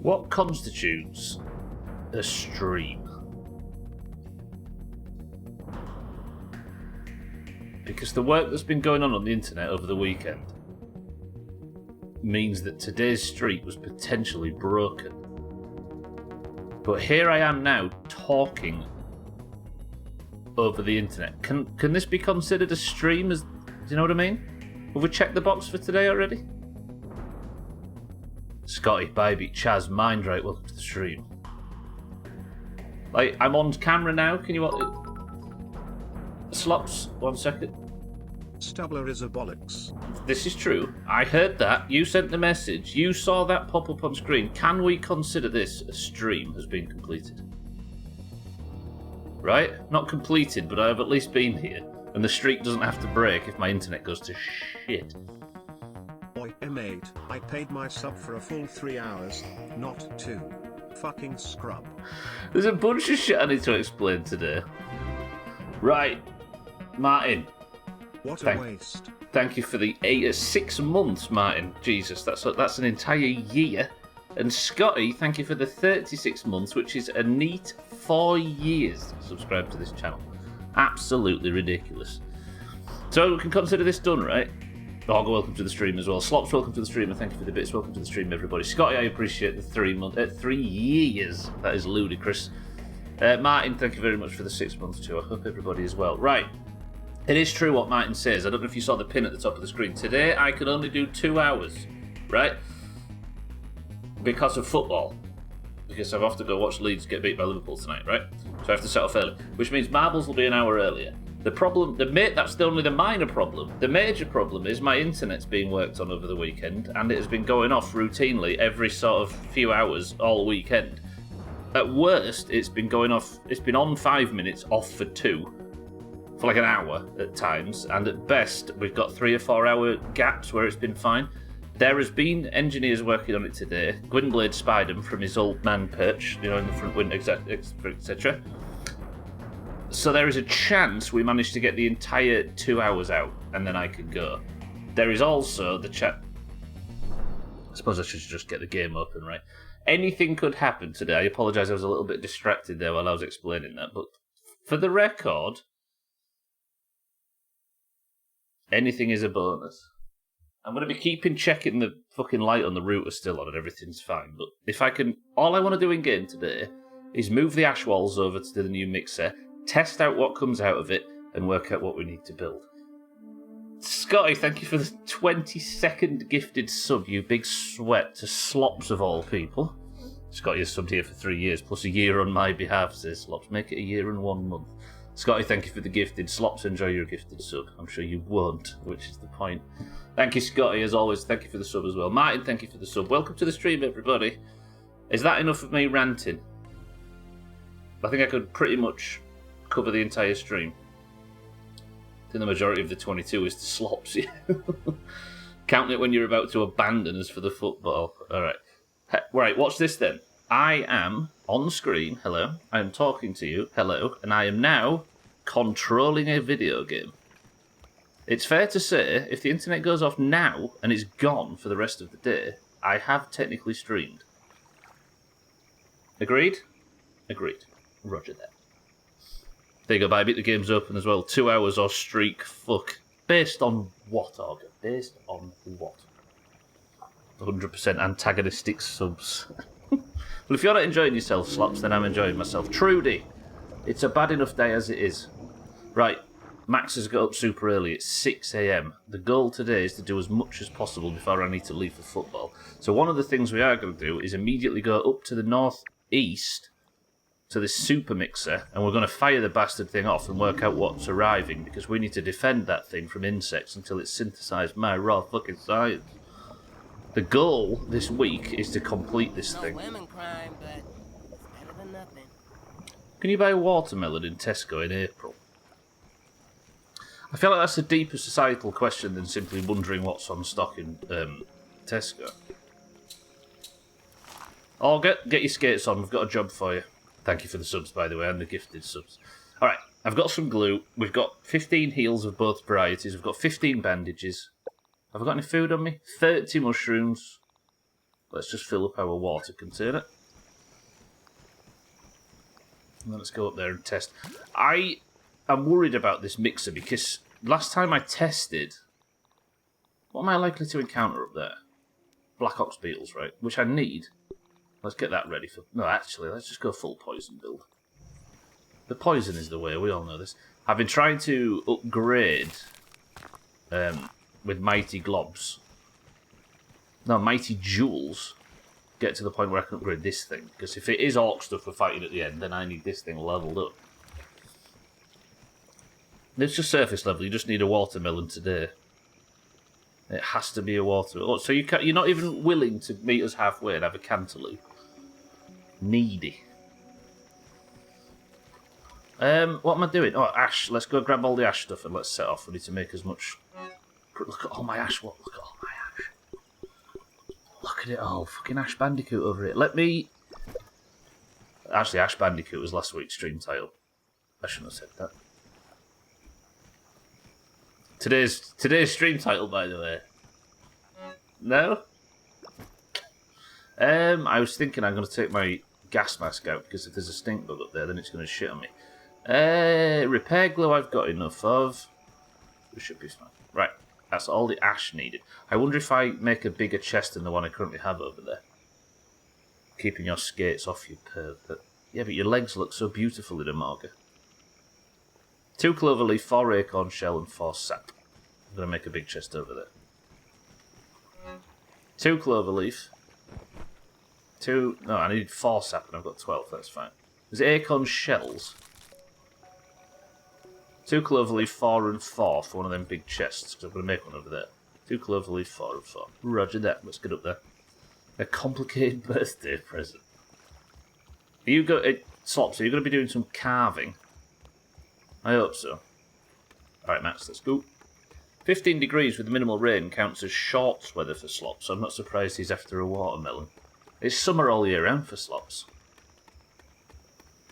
What constitutes a stream? Because the work that's been going on the internet over the weekend means that today's streak was potentially broken. But here I am now talking over the internet. Can this be considered a stream? Do you know what I mean? Have we checked the box for today already? Scotty, Bybee, Chaz, Mindright, welcome to the stream. Like, I'm on camera now. Can you... Slops, 1 second. Stubbler is a bollocks. This is true. I heard that. You sent the message. You saw that pop up on screen. Can we consider this a stream has been completed? Right? Not completed, but I have at least been here. And the streak doesn't have to break if my internet goes to shit. Oi, mate, I paid my sub for a full 3 hours, not 2. Fucking scrub. There's a bunch of shit I need to explain today. Right. Martin. What a waste. Thank you for the 6 months, Martin. Jesus, that's an entire year. And Scotty, thank you for the 36 months, which is a neat 4 years subscribed to this channel. Absolutely ridiculous. So we can consider this done, right? Orga, welcome to the stream as well. Slops, welcome to the stream, and thank you for the bits. Welcome to the stream, everybody. Scotty, I appreciate the 3 years. That is ludicrous. Martin, thank you very much for the 6 months too. I hope everybody is well. Right. It is true what Martin says. I don't know if you saw the pin at the top of the screen. Today, I can only do 2 hours, right? Because of football. Because I've got to go watch Leeds get beat by Liverpool tonight, right? So I have to set off early. Which means marbles will be an hour earlier. The problem, that's only the minor problem. The major problem is my internet's being worked on over the weekend, and it has been going off routinely every sort of few hours all weekend. At worst, it's been going off, it's been on 5 minutes, off for 2. For like an hour at times, and at best we've got 3 or 4 hour gaps where it's been fine. There has been engineers working on it today. Gwynblade spied him from his old man perch, you know, in the front window, etc. So there is a chance we manage to get the entire 2 hours out, and then I can go. There is also the chat. I suppose I should just get the game open, right? Anything could happen today. I apologise, I was a little bit distracted there while I was explaining that, but for the record, anything is a bonus. I'm going to be checking the fucking light on the router still on and everything's fine. But if I can, all I want to do in game today is move the ash walls over to the new mixer, test out what comes out of it, and work out what we need to build. Scotty, thank you for the 22nd gifted sub, you big sweat to Slops of all people. Scotty has subbed here for 3 years, plus a year on my behalf, says Slops. Make it a year and 1 month. Scotty, thank you for the gifted. Slops, enjoy your gifted sub. I'm sure you won't, which is the point. Thank you, Scotty, as always. Thank you for the sub as well. Martin, thank you for the sub. Welcome to the stream, everybody. Is that enough of me ranting? I think I could pretty much cover the entire stream. I think the majority of the 22 is to Slops. Counting it when you're about to abandon us for the football. All right. Right, watch this then. I am on screen, hello, I am talking to you, hello, and I am now controlling a video game. It's fair to say, if the internet goes off now and is gone for the rest of the day, I have technically streamed. Agreed? Agreed. Roger that. There you go, Bybee, the game's open as well. 2 hours or streak, fuck. Based on what, Orga? Based on what? 100% antagonistic subs. Well, if you're not enjoying yourself, Slops, then I'm enjoying myself. Trudy, it's a bad enough day as it is. Right, Max has got up super early. It's 6 a.m. The goal today is to do as much as possible before I need to leave for football. So one of the things we are going to do is immediately go up to the northeast to this super mixer, and we're going to fire the bastard thing off and work out what's arriving, because we need to defend that thing from insects until it's synthesised my raw fucking science. The goal this week is to complete this thing. Women crime, but it's better than nothing. Can you buy watermelon in Tesco in April? I feel like that's a deeper societal question than simply wondering what's on stock in Tesco. Oh, get your skates on. We've got a job for you. Thank you for the subs, by the way, and the gifted subs. All right, I've got some glue. We've got 15 heals of both varieties. We've got 15 bandages. Have I got any food on me? 30 mushrooms. Let's just fill up our water container. And then let's go up there and test. I am worried about this mixer because last time I tested... What am I likely to encounter up there? Black Ox beetles, right? Which I need. Let's get that ready for... No, actually, let's just go full poison build. The poison is the way, we all know this. I've been trying to upgrade with Mighty Globs. No, Mighty Jewels. Get to the point where I can upgrade this thing. Because if it is Orc stuff we're fighting at the end, then I need this thing leveled up. It's just surface level, you just need a watermelon today. It has to be a watermelon. Oh, so you're not even willing to meet us halfway and have a cantaloupe? Needy. What am I doing? Oh, ash. Let's go grab all the ash stuff and let's set off. We need to make as much... Look at all my ash. What? Look at all my ash. Look at it all. Fucking Ash Bandicoot over here. Let me... Actually, Ash Bandicoot was last week's stream title. I shouldn't have said that. Today's stream title, by the way. No? I was thinking I'm going to take my gas mask out, because if there's a stink bug up there, then it's going to shit on me. Repair glue I've got enough of. We should be fine. Right, that's all the ash needed. I wonder if I make a bigger chest than the one I currently have over there. Keeping your skates off, you perv. But, yeah, but your legs look so beautiful in a marga. 2 cloverleaf, 4 acorn shell, and 4 sap. I'm going to make a big chest over there. 2 cloverleaf. 2... No, I need 4 sap and I've got 12, that's fine. Is it acorn shells? 2 cloverleaf, 4 and 4 for one of them big chests, because I'm going to make one over there. 2 cloverleaf, 4 and 4. Roger that, let's get up there. A complicated birthday present. Are you Slops, are you going to be doing some carving? I hope so. Alright, Max, let's go. 15 degrees with minimal rain counts as shorts weather for Slops, so I'm not surprised he's after a watermelon. It's summer all year round for Slops.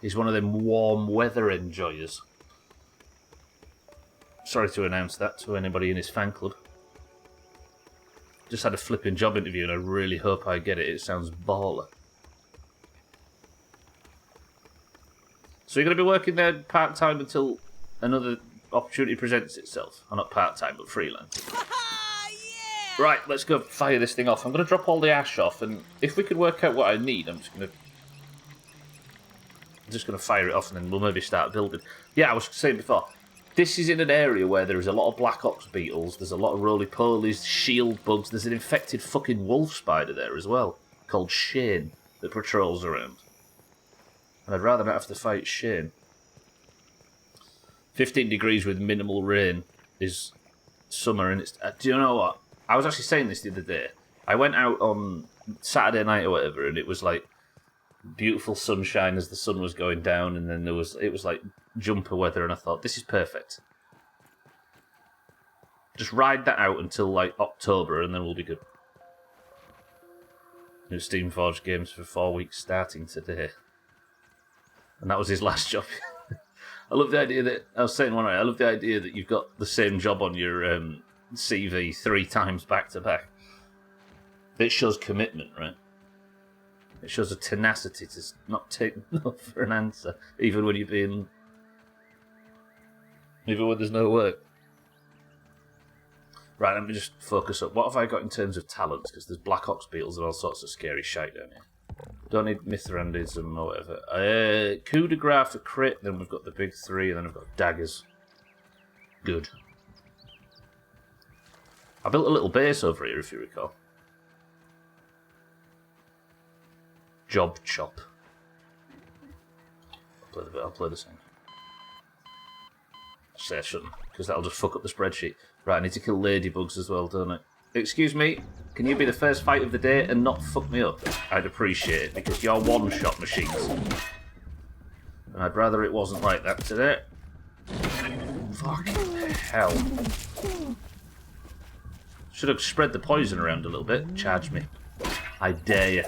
He's one of them warm weather enjoyers. Sorry to announce that to anybody in his fan club. Just had a flipping job interview and I really hope I get it. It sounds baller. So you're going to be working there part-time until another opportunity presents itself? Or not part-time, but freelance. Yeah! Right, let's go fire this thing off. I'm going to drop all the ash off, and if we could work out what I need, I'm just going to fire it off, and then we'll maybe start building. Yeah, I was saying before, this is in an area where there is a lot of black ox beetles, there's a lot of roly-polies, shield bugs, there's an infected fucking wolf spider there as well, called Shane, that patrols around. And I'd rather not have to fight Shane. 15 degrees with minimal rain is summer, and it's... do you know what? I was actually saying this the other day. I went out on Saturday night or whatever, and it was like beautiful sunshine as the sun was going down, and then it was like jumper weather, and I thought, this is perfect. Just ride that out until like October, and then we'll be good. New Steamforged games for 4 weeks starting today. And that was his last job. I love the idea that... I was saying one night, I love the idea that you've got the same job on your CV 3 times back to back. It shows commitment, right? It shows a tenacity to not take no for an answer, even when you're being... even when there's no work. Right, let me just focus up. What have I got in terms of talents? Because there's black ox beetles and all sorts of scary shite down here. Don't need mithrandism or whatever. Coup de grace for crit, then we've got the big 3, and then we've got daggers. Good. I built a little base over here, if you recall. Job chop. I'll play the same. Say I shouldn't, because that'll just fuck up the spreadsheet. Right, I need to kill ladybugs as well, don't I? Excuse me, can you be the first fight of the day and not fuck me up? I'd appreciate it, because you're one-shot machines. And I'd rather it wasn't like that today. Fucking hell. Should have spread the poison around a little bit. Charge me. I dare you.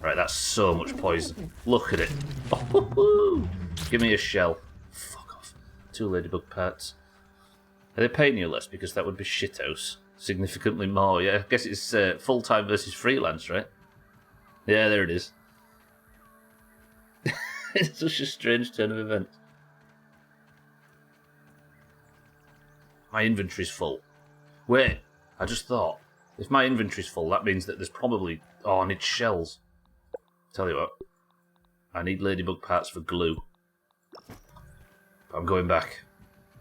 Right, that's so much poison. Look at it. Oh, give me a shell. Fuck off. 2 ladybug parts. Are they paying you less? Because that would be shithouse. significantly more. Yeah, I guess it's full-time versus freelance, right? Yeah, there it is. It's such a strange turn of events. My inventory's full. Wait, I just thought, if my inventory's full, that means that there's probably... Oh, I need shells. Tell you what, I need ladybug parts for glue. But I'm going back.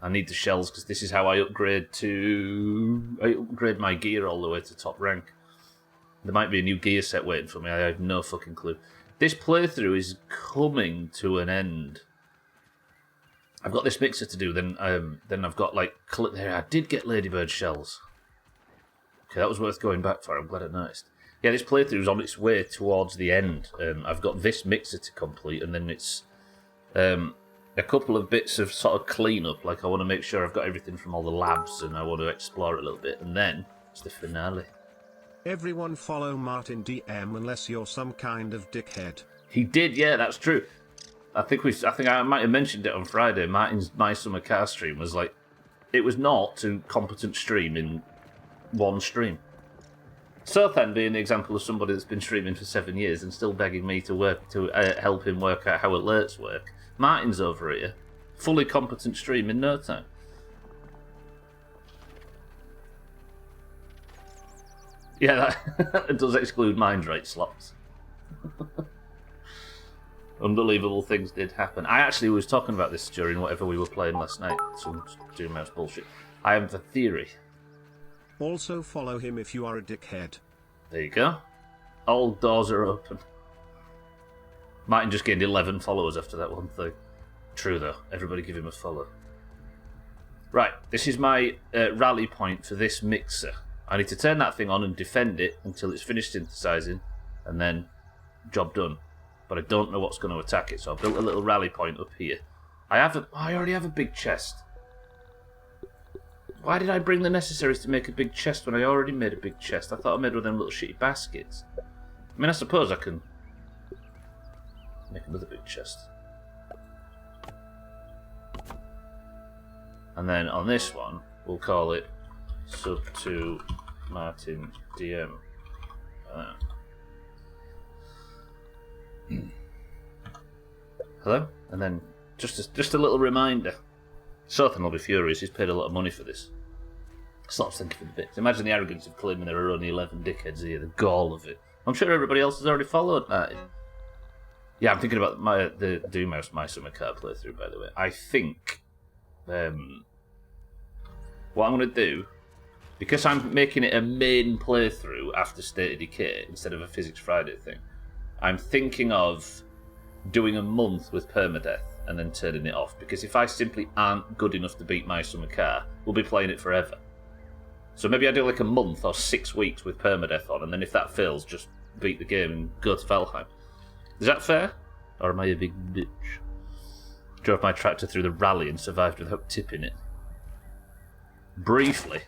I need the shells because this is how I upgrade my gear all the way to top rank. There might be a new gear set waiting for me. I have no fucking clue. This playthrough is coming to an end. I've got this mixer to do. Then I've got like there. I did get ladybird shells. Okay, that was worth going back for. I'm glad I noticed. Yeah, this playthrough is on its way towards the end. I've got this mixer to complete, and then it's a couple of bits of sort of cleanup. Like I want to make sure I've got everything from all the labs, and I want to explore it a little bit, and then it's the finale. Everyone follow Martin DM unless you're some kind of dickhead. He did, yeah, that's true. I think I might have mentioned it on Friday. Martin's My Summer Car stream was like, it was not a competent stream in one stream. Sothan being the example of somebody that's been streaming for 7 years and still begging me to help him work out how alerts work. Martin's over here, fully competent stream in no time. Yeah, that does exclude mind rate slots. Unbelievable things did happen. I actually was talking about this during whatever we were playing last night. Some Doomhaus bullshit. I have a theory. Also follow him if you are a dickhead. There you go. All doors are open. Martin just gained 11 followers after that one thing. True though, everybody give him a follow. Right, this is my rally point for this mixer. I need to turn that thing on and defend it until it's finished synthesizing, and then job done. But I don't know what's going to attack it, so I've built a little rally point up here. I already have a big chest. Why did I bring the necessaries to make a big chest when I already made a big chest? I thought I made one of them little shitty baskets. I mean, I suppose I can make another big chest. And then on this one, we'll call it Sub to Martin DM. Hello? And then just a little reminder. Sothan will be furious, he's paid a lot of money for this. Stops thinking for the bits. Imagine the arrogance of claiming there are only 11 dickheads here, the gall of it. I'm sure everybody else has already followed Martin. Yeah, I'm thinking about the Doomhaus My Summer Car playthrough, by the way. I think what I'm going to do, because I'm making it a main playthrough after State of Decay instead of a Physics Friday thing, I'm thinking of doing a month with permadeath and then turning it off. Because if I simply aren't good enough to beat My Summer Car, we'll be playing it forever. So maybe I do like a month or 6 weeks with permadeath on, and then if that fails, just beat the game and go to Valheim. Is that fair? Or am I a big bitch? Drove my tractor through the rally and survived without tipping it. Briefly.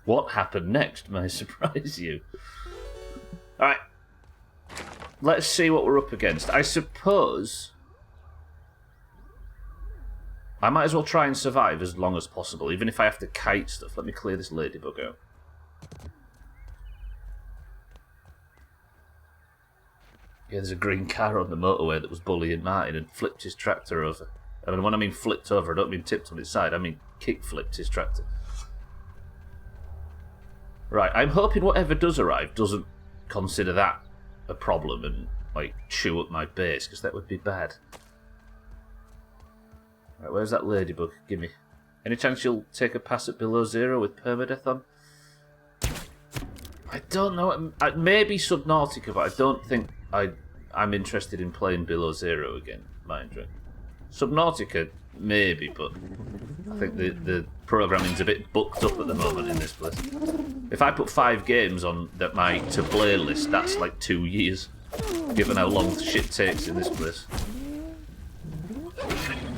What happened next may surprise you. Alright. Let's see what we're up against. I suppose I might as well try and survive as long as possible, even if I have to kite stuff. Let me clear this ladybug out. Yeah, there's a green car on the motorway that was bullying Martin and flipped his tractor over. And when I mean flipped over, I don't mean tipped on its side, I mean kick-flipped his tractor. Right, I'm hoping whatever does arrive doesn't consider that a problem and, like, chew up my base, because that would be bad. Right, where's that ladybug? Gimme. Any chance you'll take a pass at below zero with permadeath on? I don't know. Maybe Subnautica, but I don't think I'm interested in playing below zero again, mind you. Subnautica, maybe, but I think the programming's a bit booked up at the moment in this place. If I put 5 games on my to-play list, that's like 2 years, given how long shit takes in this place.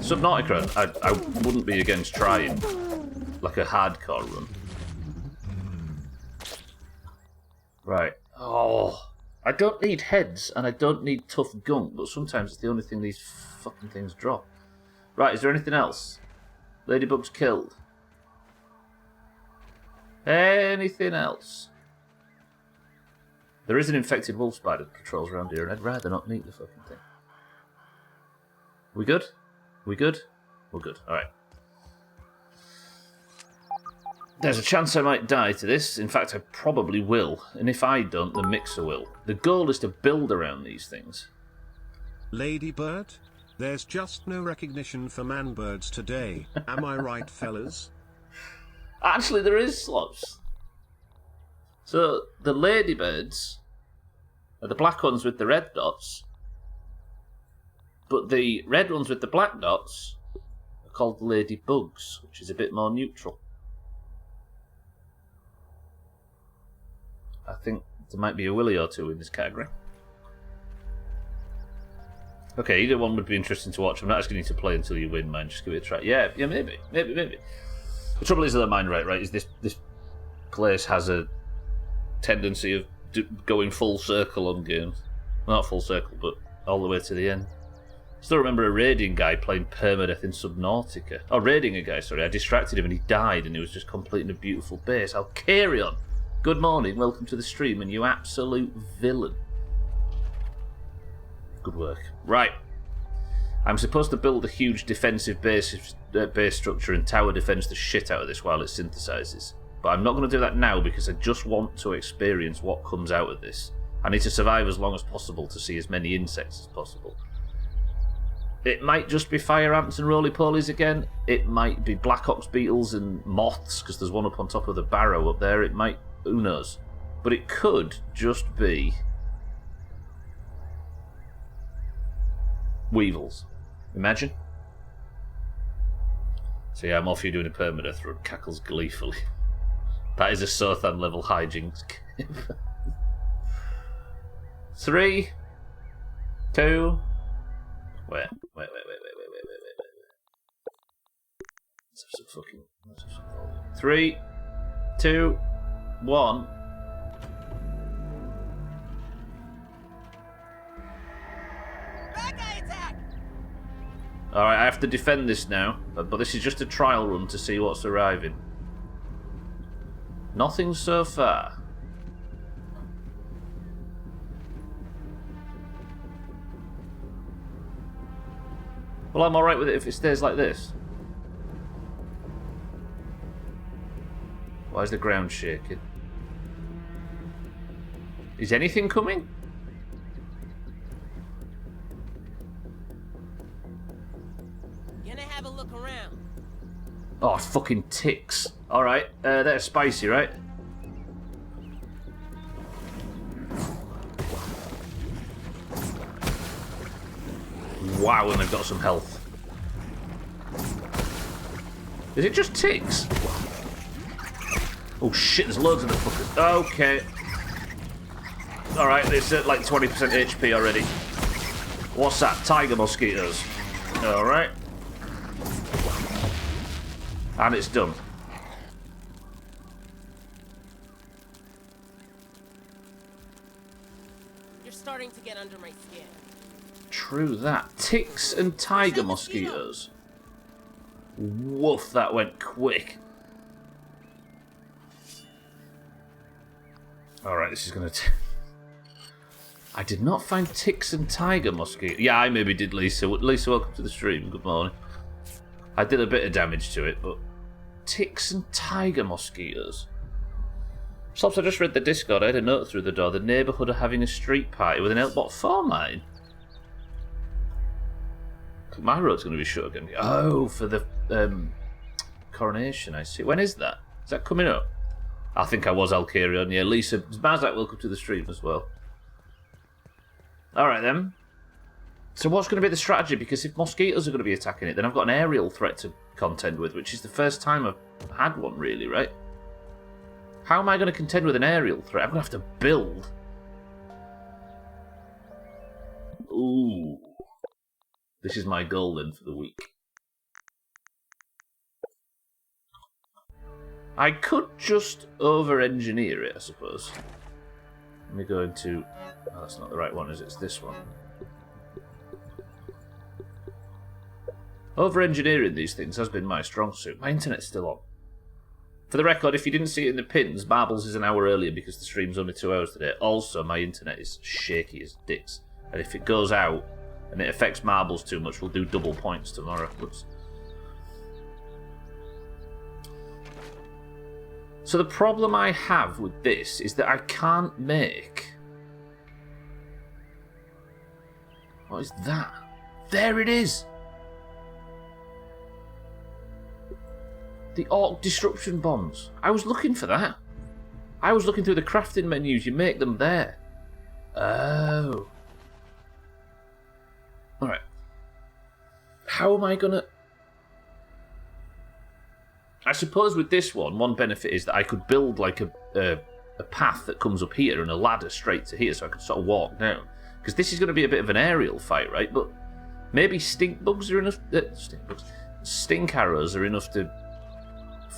Subnautica, I wouldn't be against trying, like a hardcore run. Right. Oh, I don't need heads, and I don't need tough gunk, but sometimes it's the only thing these fucking things drop. Right, is there anything else? Ladybug's killed. Anything else? There is an infected wolf spider that patrols around here, and I'd rather not meet the fucking thing. We good? We good? We're good. Alright. There's a chance I might die to this. In fact, I probably will. And if I don't, the mixer will. The goal is to build around these things. Ladybird? There's just no recognition for man-birds today. Am I right, fellas? Actually, there is slots. So, the ladybirds are the black ones with the red dots. But the red ones with the black dots are called ladybugs, which is a bit more neutral. I think there might be a willy or two in this category. Okay, either one would be interesting to watch. I'm not asking you to play until you win, man. Just give it a try. Yeah, maybe. The trouble is with that mind right, is this place has a tendency of going full circle on games. Not full circle, but all the way to the end. Still remember a raiding guy playing permadeath in Subnautica. Oh, raiding a guy, sorry. I distracted him and he died and he was just completing a beautiful base. I'll carry on. Good morning, welcome to the stream, and you absolute villain. Good work. Right. I'm supposed to build a huge defensive base structure and tower defense the shit out of this while it synthesizes. But I'm not going to do that now because I just want to experience what comes out of this. I need to survive as long as possible to see as many insects as possible. It might just be fire ants and roly-polies again. It might be black ox beetles and moths because there's one up on top of the barrow up there. It might... Who knows? But it could just be weevils. Imagine. So yeah, I'm off you doing a permadeath run. Cackles gleefully. That is a Sothan level hijinks. 3, 2. Wait. Let's have some fucking. 3, 2, 1. Bad guy attack! Alright, I have to defend this now, but this is just a trial run to see what's arriving. Nothing so far. Well, I'm alright with it if it stays like this. Why is the ground shaking? Is anything coming? Gonna have a look around. Oh, fucking ticks. Alright, they're spicy, right? Wow, and they've got some health. Is it just ticks? Oh shit, there's loads of the fuckers. Okay. Alright, it's at like 20% HP already. What's that? Tiger mosquitoes. Alright. And it's done. You're starting to get under my skin. True that. Ticks and tiger mosquitoes. Woof, that went quick. Alright, this is going to... I did not find ticks and tiger mosquitoes. Yeah, I maybe did, Lisa. Lisa, welcome to the stream. Good morning. I did a bit of damage to it, but... Ticks and tiger mosquitoes. Slops, I just read the Discord. I had a note through the door. The neighbourhood are having a street party with an Elbot 4 mine. My road's going to be shut again. Oh, for the coronation, I see. When is that? Is that coming up? I think I was Alcarion. Yeah, Lisa. Mazak, welcome to the stream as well. Alright then. So what's going to be the strategy? Because if mosquitoes are going to be attacking it, then I've got an aerial threat to contend with, which is the first time I've had one, really, right? How am I going to contend with an aerial threat? I'm going to have to build. Ooh. This is my goal then for the week. I could just over-engineer it, I suppose. Let me go into... Oh, that's not the right one, is it? It's this one. Over-engineering these things has been my strong suit. My internet's still on. For the record, if you didn't see it in the pins, Marbles is an hour earlier because the stream's only 2 hours today. Also, my internet is shaky as dicks. And if it goes out and it affects Marbles too much, we'll do double points tomorrow. Whoops. So the problem I have with this is that I can't make... What is that? There it is! The Orc Disruption Bombs. I was looking for that. I was looking through the crafting menus. You make them there. Oh. Alright. How am I gonna... I suppose with this one benefit is that I could build like a path that comes up here and a ladder straight to here so I could sort of walk down. Because this is going to be a bit of an aerial fight, right? But maybe stink bugs are enough... stink arrows are enough to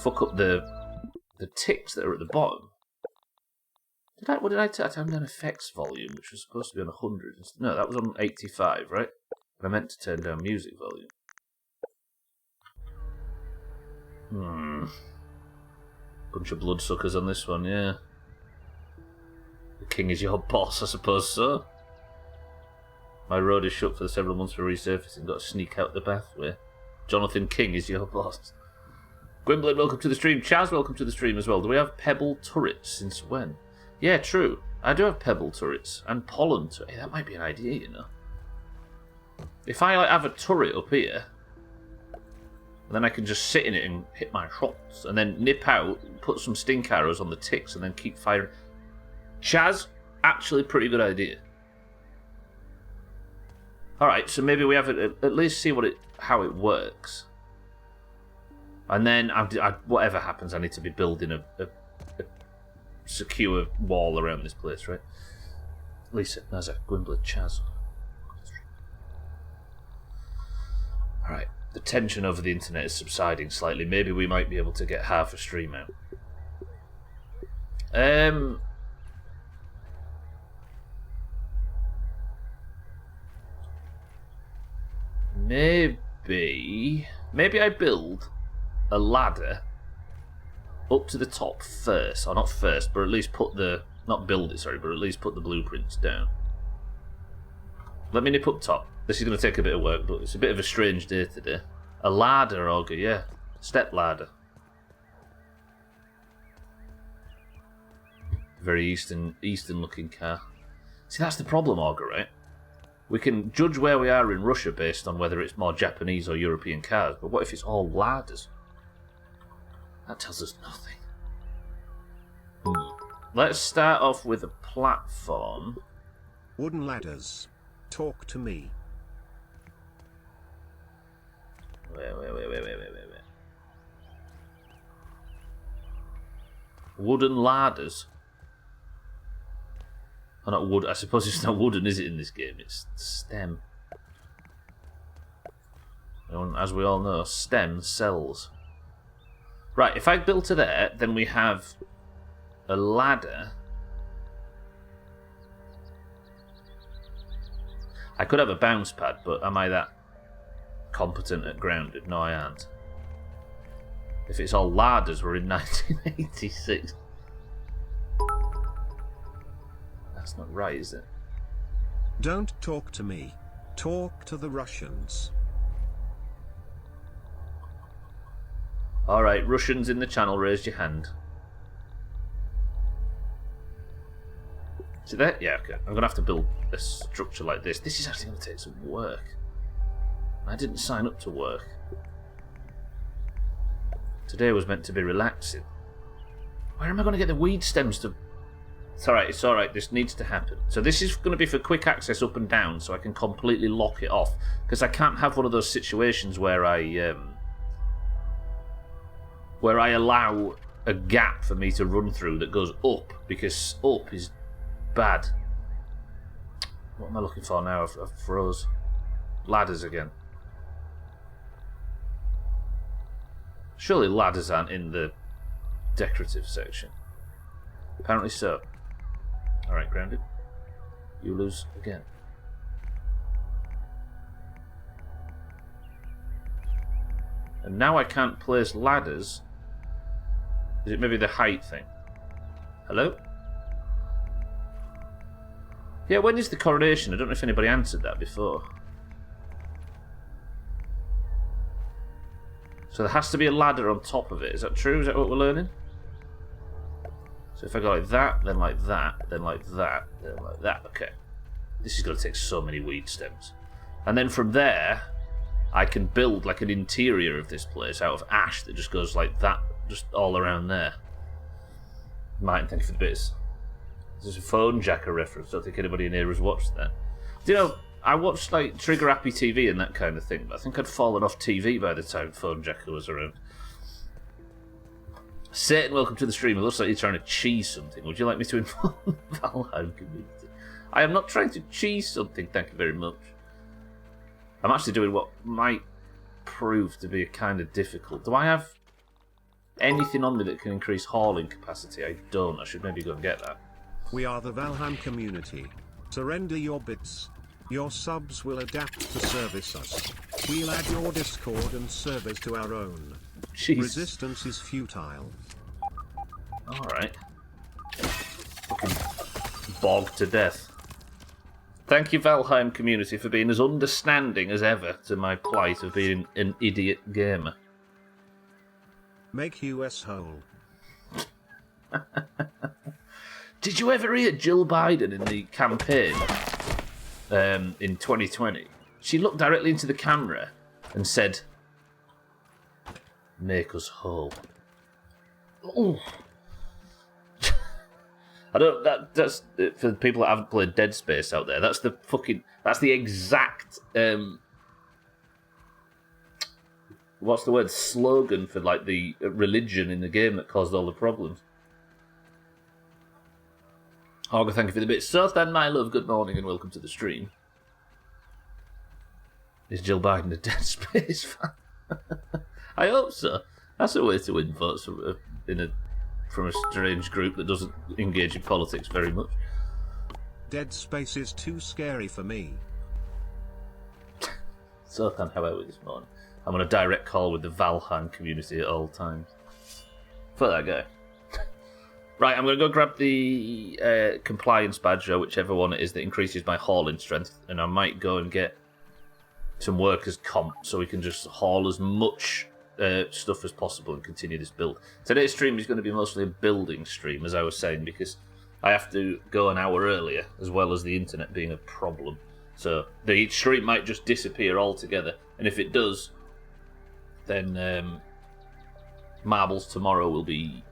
fuck up the ticks that are at the bottom. What did I turn down effects volume, which was supposed to be on 100. No, that was on 85, right? I meant to turn down music volume. Bunch of bloodsuckers on this one, yeah. The king is your boss, I suppose so. My road is shut for several months for resurfacing. Got to sneak out the pathway. Jonathan King is your boss. Gwynblade, welcome to the stream. Chaz, welcome to the stream as well. Do we have pebble turrets? Since when? Yeah, true. I do have pebble turrets and pollen turrets. Hey, that might be an idea, you know. If I have a turret up here, then I can just sit in it and hit my shots, and then nip out, put some stink arrows on the ticks, and then keep firing. Chaz, actually, pretty good idea. All right, so maybe we have it, at least see how it works, and then whatever happens, I need to be building a secure wall around this place, right? Lisa, Nazar, Gwynblade, Chaz. All right. The tension over the internet is subsiding slightly. Maybe we might be able to get half a stream out. Maybe I build a ladder up to the top first. Or not first, but at least put the... Not build it, sorry, but at least put the blueprints down. Let me nip up top. This is going to take a bit of work, but it's a bit of a strange day today. A ladder, Augur, yeah. Step ladder. Very Eastern looking car. See, that's the problem, Augur, right? We can judge where we are in Russia based on whether it's more Japanese or European cars, but what if it's all ladders? That tells us nothing. Let's start off with a platform. Wooden ladders. Talk to me. Wait. Wooden ladders. Oh, not wood. I suppose it's not wooden, is it, in this game? It's stem. And as we all know, stem sells. Right, if I build to there, then we have a ladder. I could have a bounce pad, but am I that competent at grounded? No, I aren't. If it's all ladders, we're in 1986. That's not right, is it? Don't talk to me. Talk to the Russians. Alright, Russians in the channel, raise your hand. See that? Yeah, okay. I'm going to have to build a structure like this. This is actually going to take some work. I didn't sign up to work. Today was meant to be relaxing. Where am I going to get the weed stems to... It's alright, this needs to happen. So this is going to be for quick access up and down, so I can completely lock it off. Because I can't have one of those situations where I allow a gap for me to run through that goes up, because up is bad. What am I looking for now? I've froze. Ladders again. Surely ladders aren't in the decorative section. Apparently so. Alright, grounded. You lose again. And now I can't place ladders Is it maybe the height thing? Hello? Yeah, when is the coronation? I don't know if anybody answered that before. So there has to be a ladder on top of it. Is that true? Is that what we're learning? So if I go like that, then like that, then like that, then like that. Okay. This is going to take so many weed stems. And then from there, I can build like an interior of this place out of ash that just goes like that, just all around there. Martin, thank you for the bits. This is a phone jacker reference. Don't think anybody in here has watched that. Do you know, I watched like Trigger Happy TV and that kind of thing, but I think I'd fallen off TV by the time phone jacker was around. Satan, welcome to the stream. It looks like you're trying to cheese something. Would you like me to inform the Valheim community? I am not trying to cheese something, thank you very much. I'm actually doing what might prove to be a kind of difficult. Do I have anything on me that can increase hauling capacity? I don't. I should maybe go and get that. We are the Valheim community. Surrender your bits. Your subs will adapt to service us. We'll add your Discord and servers to our own. Jeez. Resistance is futile. Alright. Fucking bogged to death. Thank you, Valheim community, for being as understanding as ever to my plight of being an idiot gamer. Make US whole. Did you ever hear Jill Biden in the campaign in 2020? She looked directly into the camera and said, "Make us whole." Ooh. I don't. That's for the people that haven't played Dead Space out there. That's the exact. What's the word? Slogan for like the religion in the game that caused all the problems. Olga, thank you for the bit. Southland, my love, good morning and welcome to the stream. Is Jill Biden a Dead Space fan? I hope so. That's a way to win votes from a strange group that doesn't engage in politics very much. Dead Space is too scary for me. Southland, how are we this morning? I'm on a direct call with the Valheim community at all times. For that guy. Right, I'm going to go grab the compliance badge, or whichever one it is that increases my hauling strength, and I might go and get some workers' comp so we can just haul as much stuff as possible and continue this build. Today's stream is going to be mostly a building stream, as I was saying, because I have to go an hour earlier, as well as the internet being a problem. So the stream might just disappear altogether, and if it does, then marbles tomorrow will be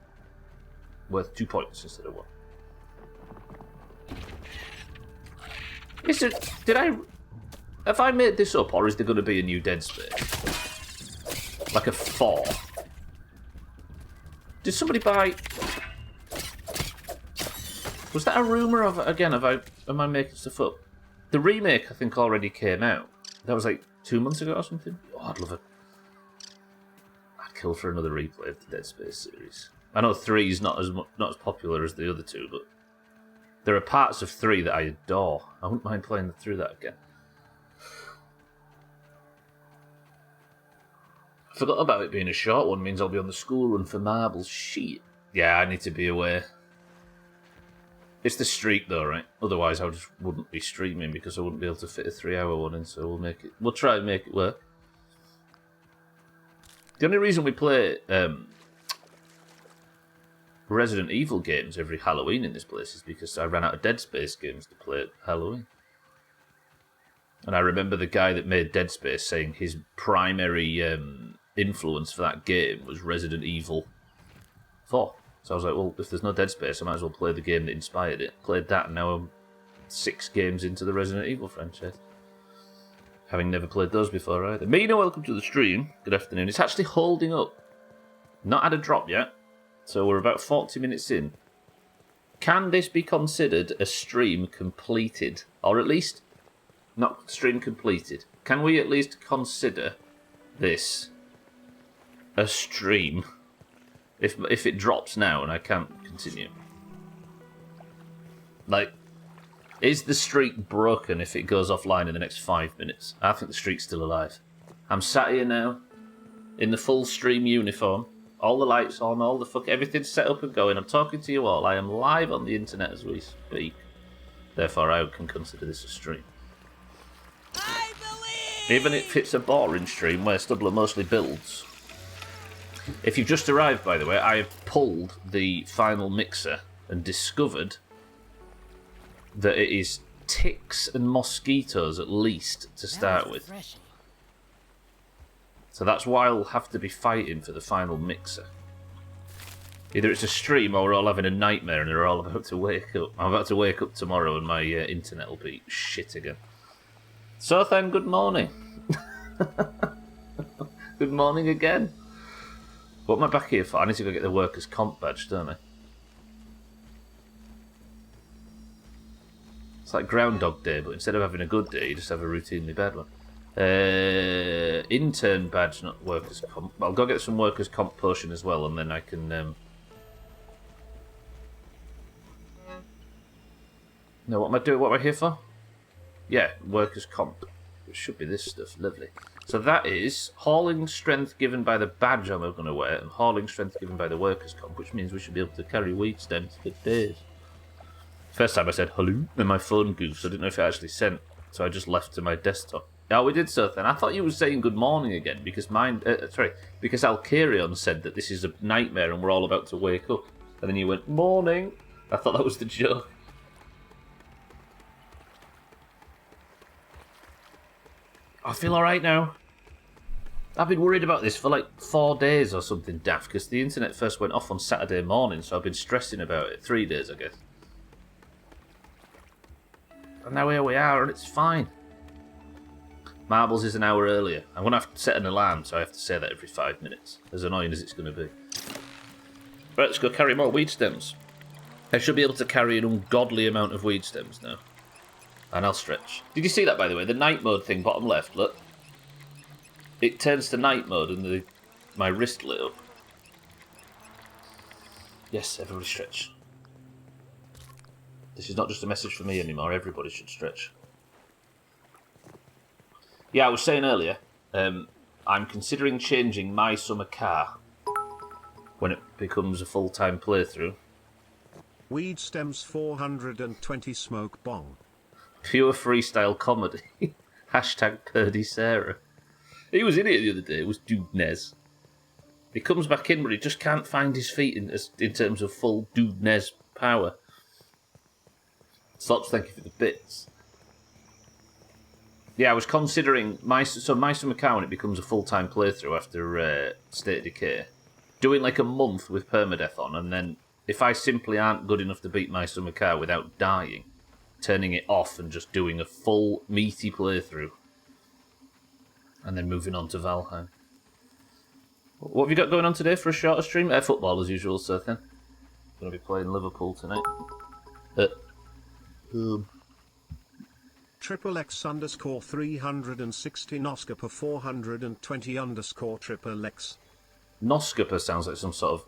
worth 2 points instead of 1. Have I made this up, or is there going to be a new Dead Space? Like a 4? Did somebody buy... Was that a rumour of... Again, am I making stuff up? The remake, I think, already came out. That was like 2 months ago or something. Oh, I'd love it. I'd kill for another replay of the Dead Space series. I know 3 is not as popular as the other 2, but there are parts of 3 that I adore. I wouldn't mind playing through that again. I forgot about it being a short one. Means I'll be on the school run for marbles. Shit. Yeah, I need to be aware. It's the streak though, right? Otherwise I just wouldn't be streaming because I wouldn't be able to fit a 3-hour one in, so we'll try and make it work. The only reason we play Resident Evil games every Halloween in this place is because I ran out of Dead Space games to play at Halloween. And I remember the guy that made Dead Space saying his primary influence for that game was Resident Evil 4. So I was like, well, if there's no Dead Space, I might as well play the game that inspired it. Played that, and now I'm 6 games into the Resident Evil franchise. Having never played those before either. Mina, welcome to the stream. Good afternoon. It's actually holding up. Not had a drop yet. So we're about 40 minutes in. Can this be considered a stream completed? Or at least, not stream completed. Can we at least consider this a stream? If it drops now and I can't continue. Like, is the streak broken if it goes offline in the next 5 minutes? I think the streak's still alive. I'm sat here now, in the full stream uniform, All the lights on, all the everything's set up and going. I'm talking to you all. I am live on the internet as we speak. Therefore, I can consider this a stream. I believe! Even if it's a boring stream where Stubbler mostly builds. If you've just arrived, by the way, I have pulled the final mixer and discovered that it is ticks and mosquitoes at least to start with. Refreshing. So that's why I'll have to be fighting for the final mixer. Either it's a stream or we're all having a nightmare and they're all about to wake up. I'm about to wake up tomorrow and my internet will be shit again. So then, good morning. Good morning again. What am I back here for? I need to go get the workers' comp badge, don't I? It's like Groundhog Day, but instead of having a good day, you just have a routinely bad one. Intern badge, not workers' comp. I'll go get some workers' comp potion as well, and then I can... No, what am I doing? What am I here for? Yeah, workers' comp. It should be this stuff. Lovely. So that is hauling strength given by the badge I'm going to wear, and hauling strength given by the workers' comp, which means we should be able to carry weed stems for days. First time I said hello, and my phone goofed, so I didn't know if it actually sent, so I just left to my desktop. Oh, we did so then. I thought you were saying good morning again, because because Alkarion said that this is a nightmare and we're all about to wake up. And then you went, morning. I thought that was the joke. I feel alright now. I've been worried about this for like 4 days or something daft, because the internet first went off on Saturday morning, so I've been stressing about it. 3 days, I guess. And now here we are, and it's fine. Marbles is an hour earlier. I'm going to have to set an alarm, so I have to say that every 5 minutes. As annoying as it's going to be. Right, let's go carry more weed stems. I should be able to carry an ungodly amount of weed stems now. And I'll stretch. Did you see that, by the way? The night mode thing, bottom left, look. It turns to night mode and my wrist lit up. Yes, everybody stretch. This is not just a message for me anymore. Everybody should stretch. Yeah, I was saying earlier, I'm considering changing my summer car when it becomes a full-time playthrough. Weed stems 420 smoke bong. Pure freestyle comedy. Hashtag Purdy Sarah. He was in it the other day. It was Dude Nez. He comes back in, but he just can't find his feet in terms of full Dude Nez power. Slops, thank you for the bits. Yeah, I was considering my summer car when it becomes a full-time playthrough after State of Decay, doing like a month with permadeath on, and then if I simply aren't good enough to beat my summer car without dying, turning it off and just doing a full meaty playthrough, and then moving on to Valheim. What have you got going on today for a shorter stream? Football as usual, so then. Going to be playing Liverpool tonight. Triple X underscore 360 Noscapa 420 underscore triple X. Noscapa sounds like some sort of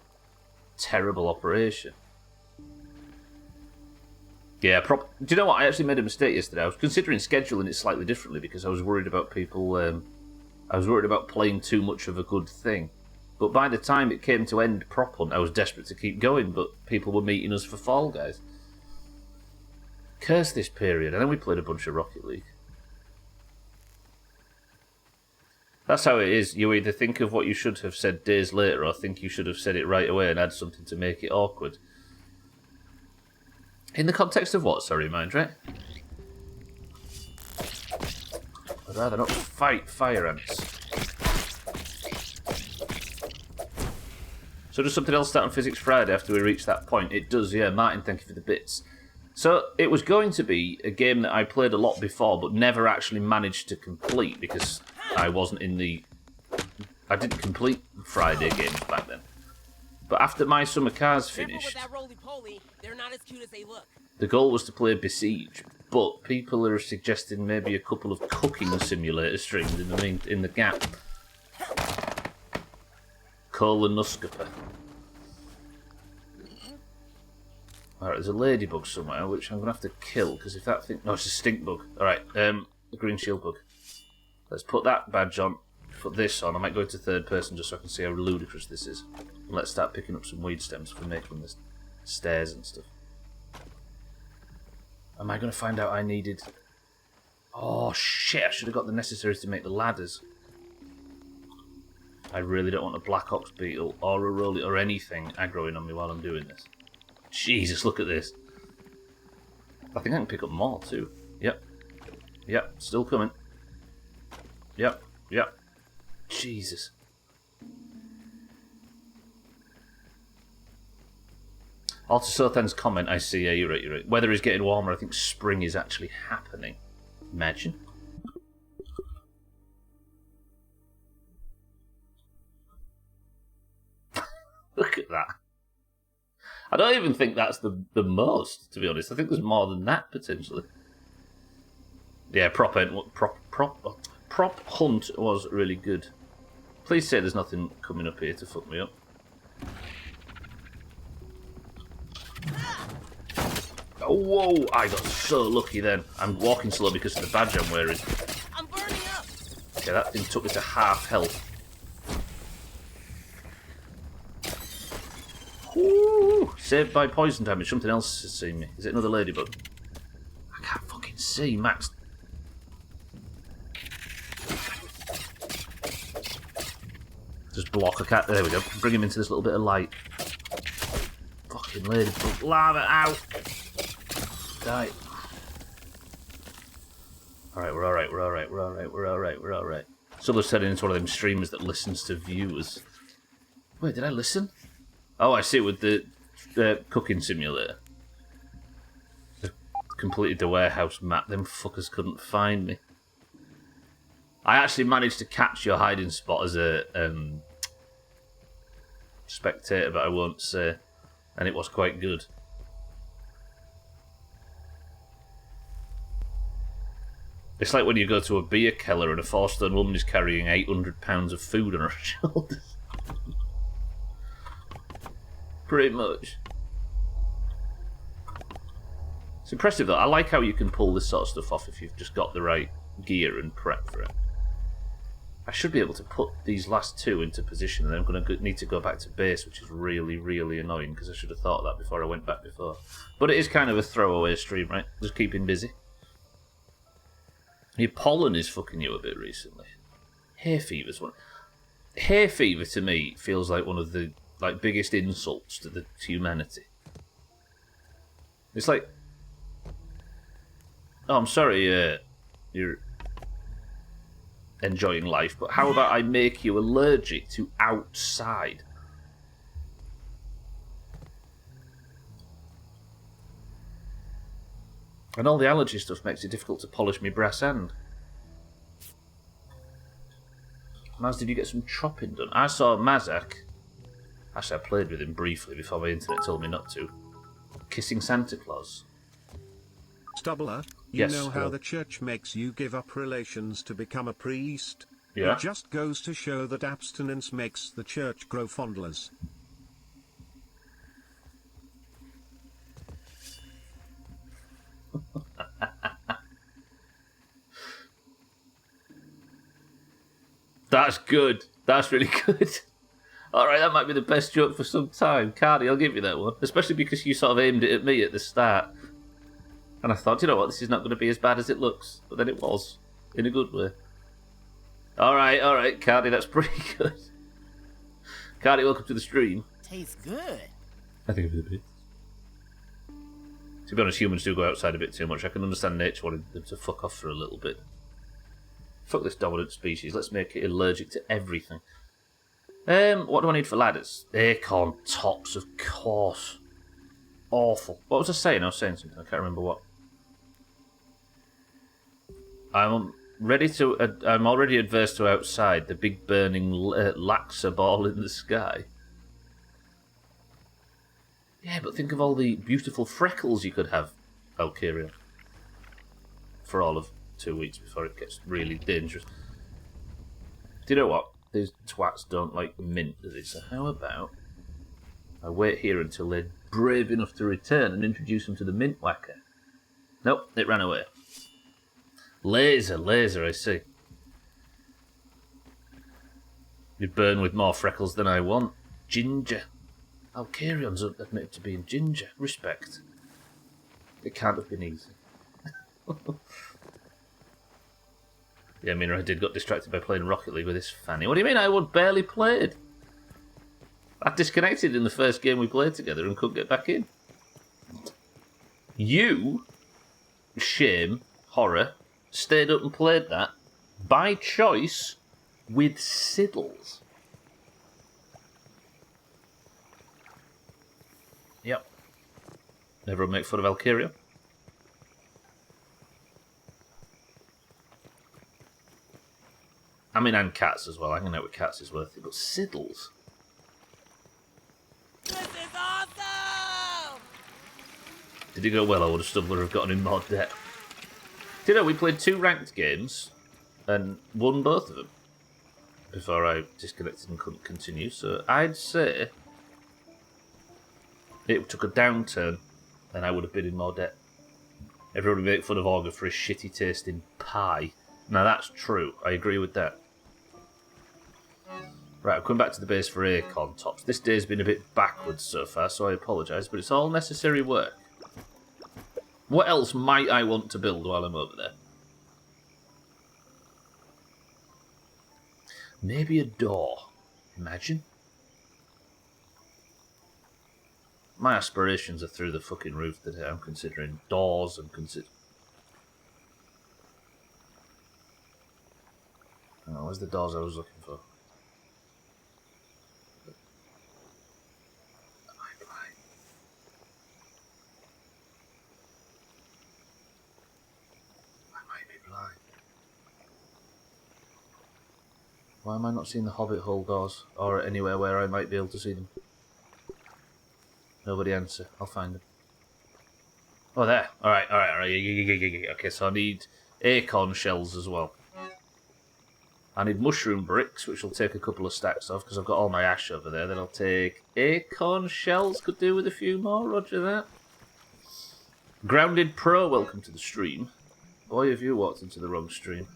terrible operation. Yeah, do you know what? I actually made a mistake yesterday. I was considering scheduling it slightly differently because I was worried about people... I was worried about playing too much of a good thing. But by the time it came to end prop hunt, I was desperate to keep going, but people were meeting us for Fall Guys. Curse this period, and then we played a bunch of Rocket League. That's how it is. You either think of what you should have said days later, or think you should have said it right away and add something to make it awkward. In the context of what, sorry, Mindray? I'd rather not fight fire ants. So does something else start on Physics Friday after we reach that point? It does, yeah. Martin, thank you for the bits. So it was going to be a game that I played a lot before, but never actually managed to complete because I wasn't in the... I didn't complete Friday games back then. But after My Summer Cars finished, Careful with that roly-poly. They're not as cute as they look. the goal was to play Besiege, but people are suggesting maybe a couple of cooking simulator streams in the gap. Colonoscopy. Alright, there's a ladybug somewhere, which I'm going to have to kill, because if that thing... No, it's a stink bug. Alright, the green shield bug. Let's put that badge on. put this on. I might go into third person just so I can see how ludicrous this is. And let's start picking up some weed stems for making the stairs and stuff. Am I going to find out I needed... Oh, shit, I should have got the necessaries to make the ladders. I really don't want a black ox beetle or a rolly or anything aggroing on me while I'm doing this. Jesus, look at this. I think I can pick up more, too. Yep. Yep, still coming. Yep, yep. Jesus. Alter Sothan's comment, I see, yeah, you're right, you're right. Weather is getting warmer, I think spring is actually happening. Imagine. Look at that. I don't even think that's the most, to be honest. I think there's more than that, potentially. Yeah, prop hunt was really good. Please say there's nothing coming up here to fuck me up. Oh, whoa! I got so lucky then. I'm walking slow because of the badge I'm wearing. I'm burning up. Okay, that thing took me to half health. Ooh, saved by poison damage. Something else has seen me. Is it another ladybug? I can't fucking see, Max. Just block a cat. There we go. Bring him into this little bit of light. Fucking ladybug. Lava out. Die. Alright, we're alright, we're alright, we're alright, we're alright, we're alright. Stubbler's turning into one of them streamers that listens to viewers. Wait, did I listen? Oh, I see, with the cooking simulator. I completed the warehouse map. Them fuckers couldn't find me. I actually managed to catch your hiding spot as a spectator, but I won't say. And it was quite good. It's like when you go to a beer cellar and a 4-stone woman is carrying 800 pounds of food on her shoulders. Pretty much. It's impressive though. I like how you can pull this sort of stuff off if you've just got the right gear and prep for it. I should be able to put these last two into position, and then I'm going to need to go back to base, which is really, really annoying because I should have thought of that before I went back before. But it is kind of a throwaway stream, right? Just keeping busy. Your pollen is fucking you a bit recently. Hay fever's one. Hay fever to me feels like one of the biggest insults to humanity. It's like, oh, I'm sorry, you're enjoying life, but how about I make you allergic to outside? And all the allergy stuff makes it difficult to polish my brass end. Maz, did you get some chopping done? I saw Mazak. Actually, I played with him briefly before my internet told me not to. Kissing Santa Claus. Stubbler, you know how the church makes you give up relations to become a priest? Yeah. It just goes to show that abstinence makes the church grow fondlers. That's good. That's really good. Alright, that might be the best joke for some time. Cardi, I'll give you that one. Especially because you sort of aimed it at me at the start. And I thought, you know what, this is not going to be as bad as it looks. But then it was. In a good way. Alright, Cardi, that's pretty good. Cardi, welcome to the stream. Tastes good. I think of it a bit. To be honest, humans do go outside a bit too much. I can understand nature wanting them to fuck off for a little bit. Fuck this dominant species. Let's make it allergic to everything. What do I need for ladders? Acorn tops, of course. Awful. What was I saying? I was saying something. I can't remember what. I'm already adverse to outside. The big burning laxer ball in the sky. Yeah, but think of all the beautiful freckles you could have, Valkyria. For all of 2 weeks before it gets really dangerous. Do you know what? These twats don't like mint, do they? So how about I wait here until they're brave enough to return and introduce them to the mint whacker? Nope, it ran away. Laser, I see. You burn with more freckles than I want. Ginger. Alcarion's admitted to being ginger. Respect. It can't have been easy. Yeah, I did got distracted by playing Rocket League with this fanny. What do you mean I would barely played? I disconnected in the first game we played together and couldn't get back in. You, shame, horror, stayed up and played that by choice with Siddles. Yep. Everyone make fun of Alcario. I mean, and cats as well. Hanging out with cats is worth it. But Siddles. This is awesome! Did it go well, or would Stubbler have gotten in more debt? Do you know, we played 2 ranked games and won both of them before I disconnected and couldn't continue. So I'd say it took a downturn and I would have been in more debt. Everyone would make fun of Augur for his shitty tasting pie. Now that's true. I agree with that. Right, I'm coming back to the base for Acorn Tops. This day's been a bit backwards so far, so I apologise, but it's all necessary work. What else might I want to build while I'm over there? Maybe a door. Imagine. My aspirations are through the fucking roof today. I'm considering doors and Oh, where's the doors I was looking for? Am I blind? I might be blind. Why am I not seeing the Hobbit hole doors? Or anywhere where I might be able to see them? Nobody answer. I'll find them. Oh, there. Alright. Okay, so I need acorn shells as well. I need mushroom bricks, which will take a couple of stacks of, because I've got all my ash over there. Then I'll take acorn shells, could do with a few more, roger that. Grounded Pro, welcome to the stream. Boy, have you walked into the wrong stream.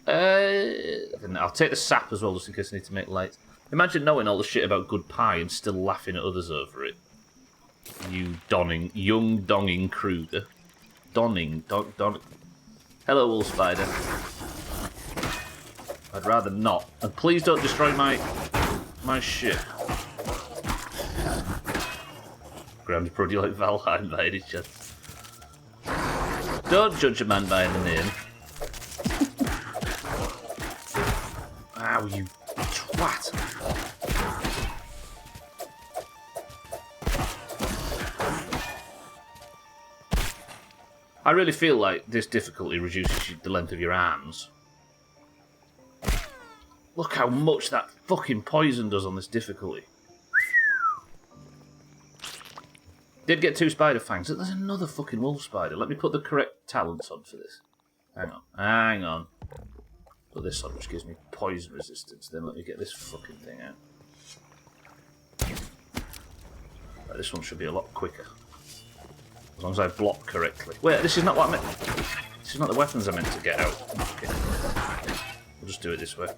I'll take the sap as well, just in case I need to make lights. Imagine knowing all the shit about good pie and still laughing at others over it. You young donging Kruger. Donning. Hello, Wolf Spider. I'd rather not. And please don't destroy my shit. Grounded Pro, do you like Valheim by any chance? Don't judge a man by the name. Ow, you twat. I really feel like this difficulty reduces the length of your arms. Look how much that fucking poison does on this difficulty. Did get 2 spider fangs. There's another fucking wolf spider. Let me put the correct talents on for this. Hang on. Put this on, which gives me poison resistance. Then let me get this fucking thing out. Right, this one should be a lot quicker. As long as I block correctly. Wait, this is not what I meant. This is not the weapons I meant to get out. Okay. We'll just do it this way.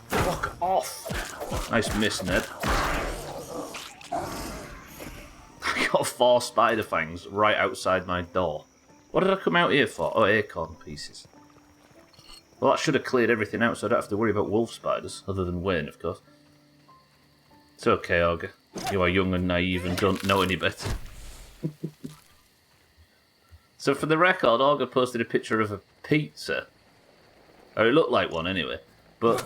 Fuck off! Nice miss, Ned. I got 4 spider fangs right outside my door. What did I come out here for? Oh, acorn pieces. Well, that should have cleared everything out, so I don't have to worry about wolf spiders, other than Wayne, of course. It's okay, Augur. You are young and naive and don't know any better. So for the record, Augur posted a picture of a pizza. Or it looked like one anyway. But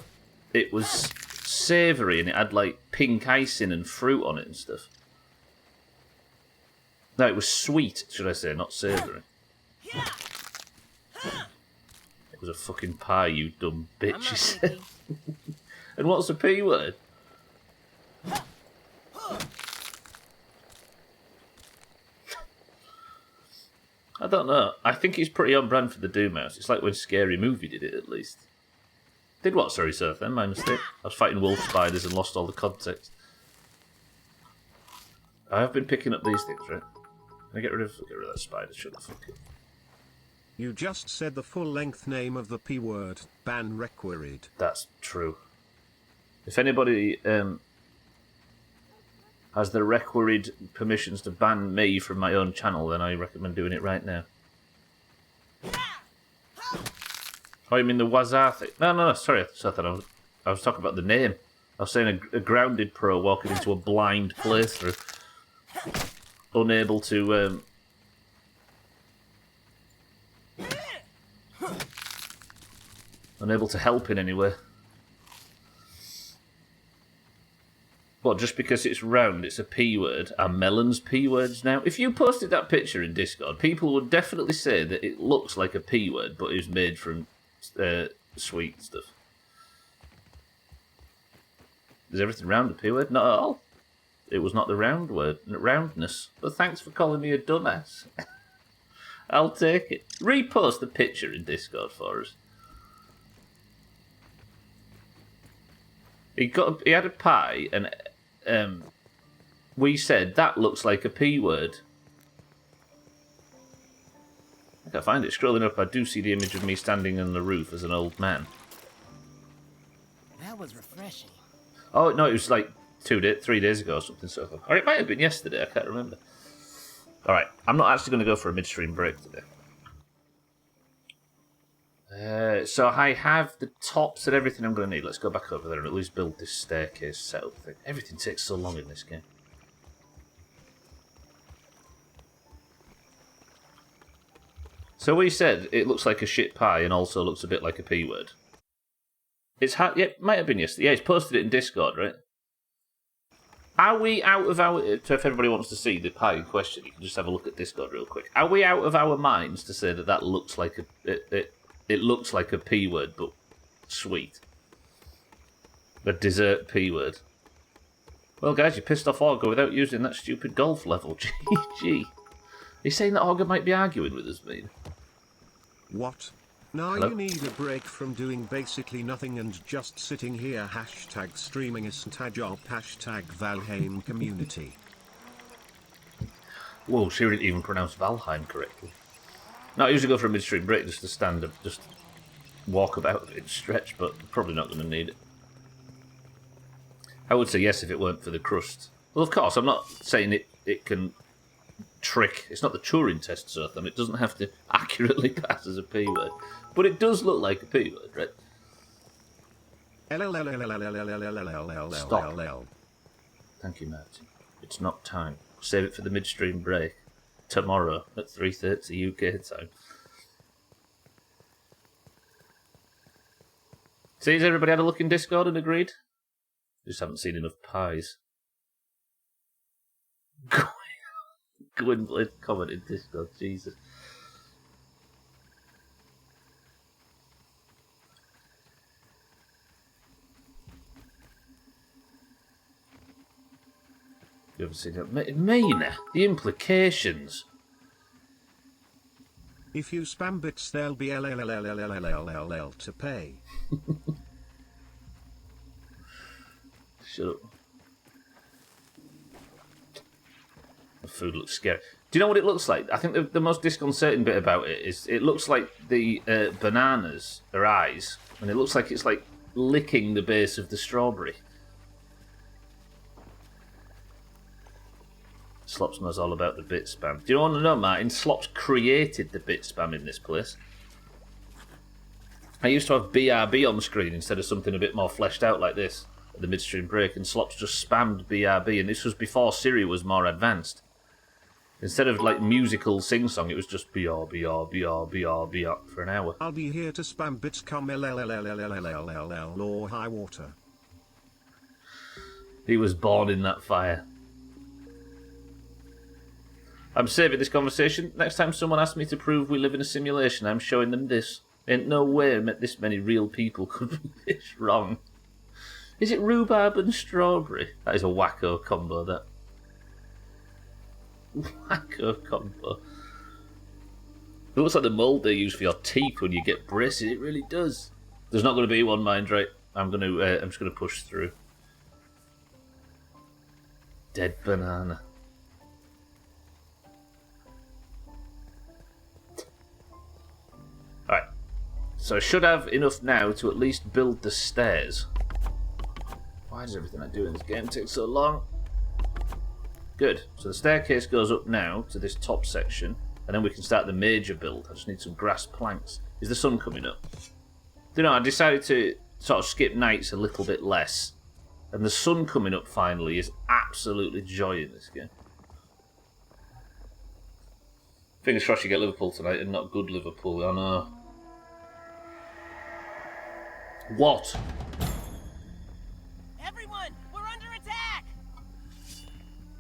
it was savoury and it had like pink icing and fruit on it and stuff. No, it was sweet, should I say, not savoury. It was a fucking pie, you dumb bitch, he said. And what's the P word? I don't know. I think it's pretty on brand for the Doomhaus. It's like when Scary Movie did it, at least. Did what? Sorry, Surf, then? My mistake. I was fighting wolf spiders and lost all the context. I have been picking up these things, right? Can I get rid of that spider? Shut the fuck up. You just said the full-length name of the P word, ban required. That's true. If anybody has the required permissions to ban me from my own channel, then I recommend doing it right now. Oh, you mean the Wazar thing? No, sorry. I was talking about the name. I was saying a grounded pro walking into a blind playthrough. Unable to... unable to help in any way. What, just because it's round, it's a P word? Are melons P words now? If you posted that picture in Discord, people would definitely say that it looks like a P word, but it's made from sweet stuff. Is everything round a P word? Not at all. It was not the round word, roundness. But thanks for calling me a dumbass. I'll take it. Repost the picture in Discord for us. He had a pie, and we said that looks like a P word. I can't find it. Scrolling up, I do see the image of me standing on the roof as an old man. That was refreshing. Oh no, it was like 3 days ago or something. Or it might have been yesterday. I can't remember. All right, I'm not actually going to go for a midstream break today. So I have the tops and everything I'm going to need. Let's go back over there and at least build this staircase setup thing. Everything takes so long in this game. So we said it looks like a shit pie and also looks a bit like a P word. Yeah, it might have been yesterday. Yeah, it's posted it in Discord, right? Are we out of our... So if everybody wants to see the pie in question, you can just have a look at Discord real quick. Are we out of our minds to say that looks like a... It looks like a P word, but sweet. A dessert P word. Well, guys, you pissed off Augur without using that stupid golf level. GG. He's saying that Augur might be arguing with us, mate. What? Now Hello? you need a break from doing basically nothing and just sitting here. Hashtag streaming isn't a job. Hashtag Valheim community. Whoa, she didn't even pronounce Valheim correctly. No, I usually go for a midstream break just to stand up, just walk about a bit, stretch, but probably not going to need it. I would say yes if it weren't for the crust. Well, of course, I'm not saying it can trick. It's not the Turing test, so it doesn't have to accurately pass as a P word. But it does look like a P word, right? Stop. Thank you, Martin. It's not time. Save it for the midstream break. Tomorrow at 3:30 UK time. See, has everybody had a look in Discord and agreed? Just haven't seen enough pies. Gwynblade comment in Discord, Jesus. You haven't seen it. Mina, the implications. If you spam bits, there'll be LLLLLLLLL to pay. Shut up. The food looks scary. Do you know what it looks like? I think the most disconcerting bit about it is it looks like the bananas are eyes, and it looks like it's like licking the base of the strawberry. Slops knows all about the bit spam. Do you want to know, Martin? Slops created the bit spam in this place. I used to have BRB on the screen instead of something a bit more fleshed out like this at the midstream break, and Slops just spammed BRB, and this was before Siri was more advanced. Instead of like musical sing-song, it was just BR, BR, BR, BR, BR for an hour. I'll be here to spam bits come LLLLLLLLL or high water. He was born in that fire. I'm saving this conversation. Next time someone asks me to prove we live in a simulation, I'm showing them this. Ain't no way this many real people could be this wrong. Is it rhubarb and strawberry? That is a wacko combo, that. Wacko combo. It looks like the mould they use for your teeth when you get braces. It really does. There's not going to be one, mind, right? I'm just going to push through. Dead banana. So I should have enough now to at least build the stairs. Why does everything I do in this game take so long? Good. So the staircase goes up now to this top section, and then we can start the major build. I just need some grass planks. Is the sun coming up? You know, I decided to sort of skip nights a little bit less, and the sun coming up finally is absolutely joy in this game. Fingers crossed you get Liverpool tonight, and not good Liverpool. Oh no. What? Everyone, we're under attack!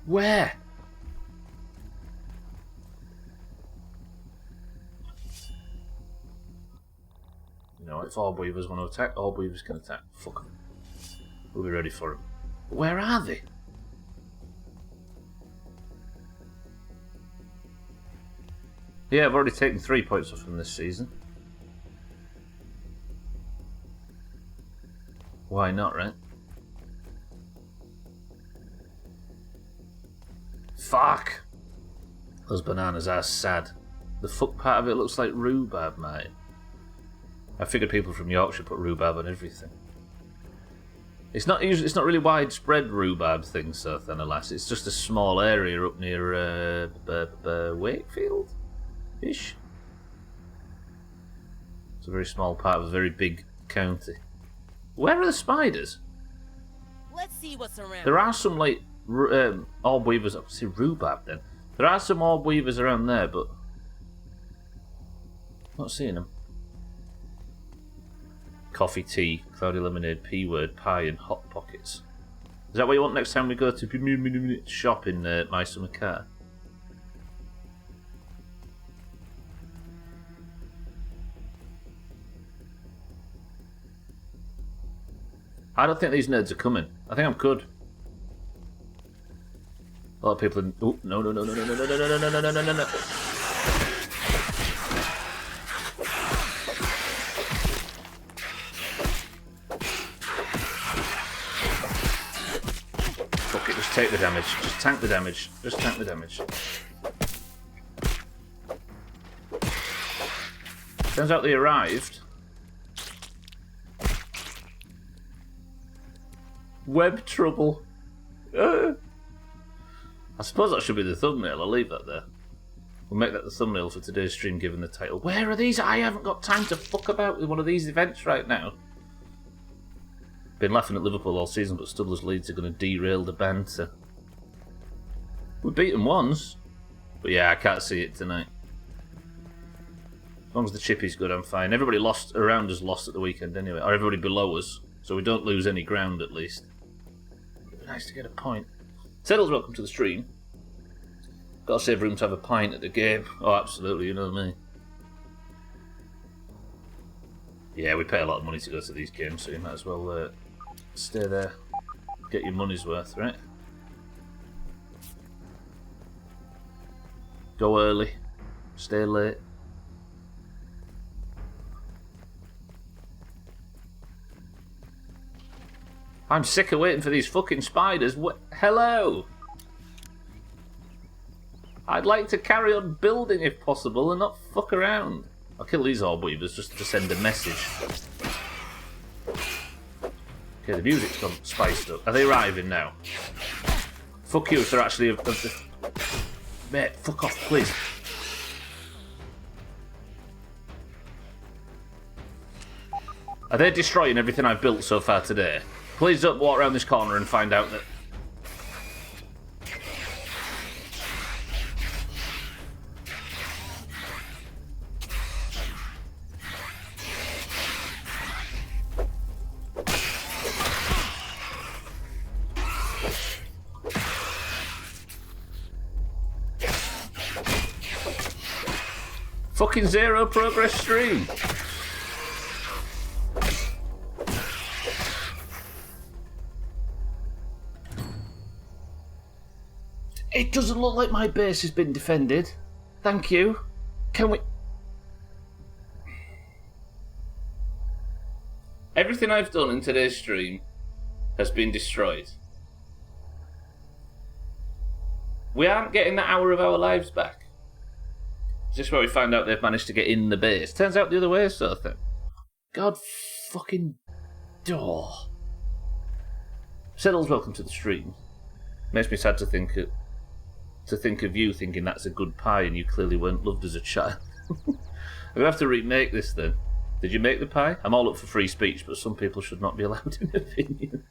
Where? You know, if Orb Weavers want to attack, Orb Weavers can attack. Fuck them. We'll be ready for them. Where are they? Yeah, I've already taken 3 points off from this season. Why not, right? Fuck! Those bananas are sad. The fuck part of it looks like rhubarb, mate. I figured people from Yorkshire put rhubarb on everything. It's not really widespread rhubarb thing, so then alas. It's just a small area up near Wakefield-ish. It's a very small part of a very big county. Where are the spiders? Let's see what's around. There are some like orb weavers. I see rhubarb then. There are some orb weavers around there, but not seeing them. Coffee, tea, cloudy lemonade, P-word, pie, and hot pockets. Is that what you want next time we go to shop in My Summer Car? I don't think these nerds are coming. I think I'm good. A lot of people are... Oh, no. Fuck it, just take the damage. Just tank the damage. Just tank the damage. Turns out they arrived. Web trouble. I suppose that should be the thumbnail. I'll leave that there. We'll make that the thumbnail for today's stream given the title. Where are these? I haven't got time to fuck about with one of these events right now. Been laughing at Liverpool all season, but Stubbler's Leeds are going to derail the banter. We beat them once. But yeah, I can't see it tonight. As long as the chippy's good, I'm fine. Everybody lost around us lost at the weekend anyway. Or everybody below us. So we don't lose any ground at least. Nice to get a point. Settles, welcome to the stream. Gotta save room to have a pint at the game. Oh, absolutely, you know me. Yeah, we pay a lot of money to go to these games, so you might as well stay there. Get your money's worth, right? Go early. Stay late. I'm sick of waiting for these fucking spiders. Hello! I'd like to carry on building if possible and not fuck around. I'll kill these orb weavers just to send a message. Okay, the music's gone spiced up. Are they arriving now? Fuck you if they're actually of the... Mate, fuck off, please. Are they destroying everything I've built so far today? Please don't walk around this corner and find out that... Fucking zero progress stream. It doesn't look like my base has been defended. Thank you. Can we... Everything I've done in today's stream has been destroyed. We aren't getting that hour of our lives back. Is this where we find out they've managed to get in the base? Turns out the other way, sort of thing. God fucking door. Settles, welcome to the stream. Makes me sad to think of you thinking that's a good pie and you clearly weren't loved as a child. I'm gonna have to remake this then. Did you make the pie? I'm all up for free speech, but some people should not be allowed an opinion.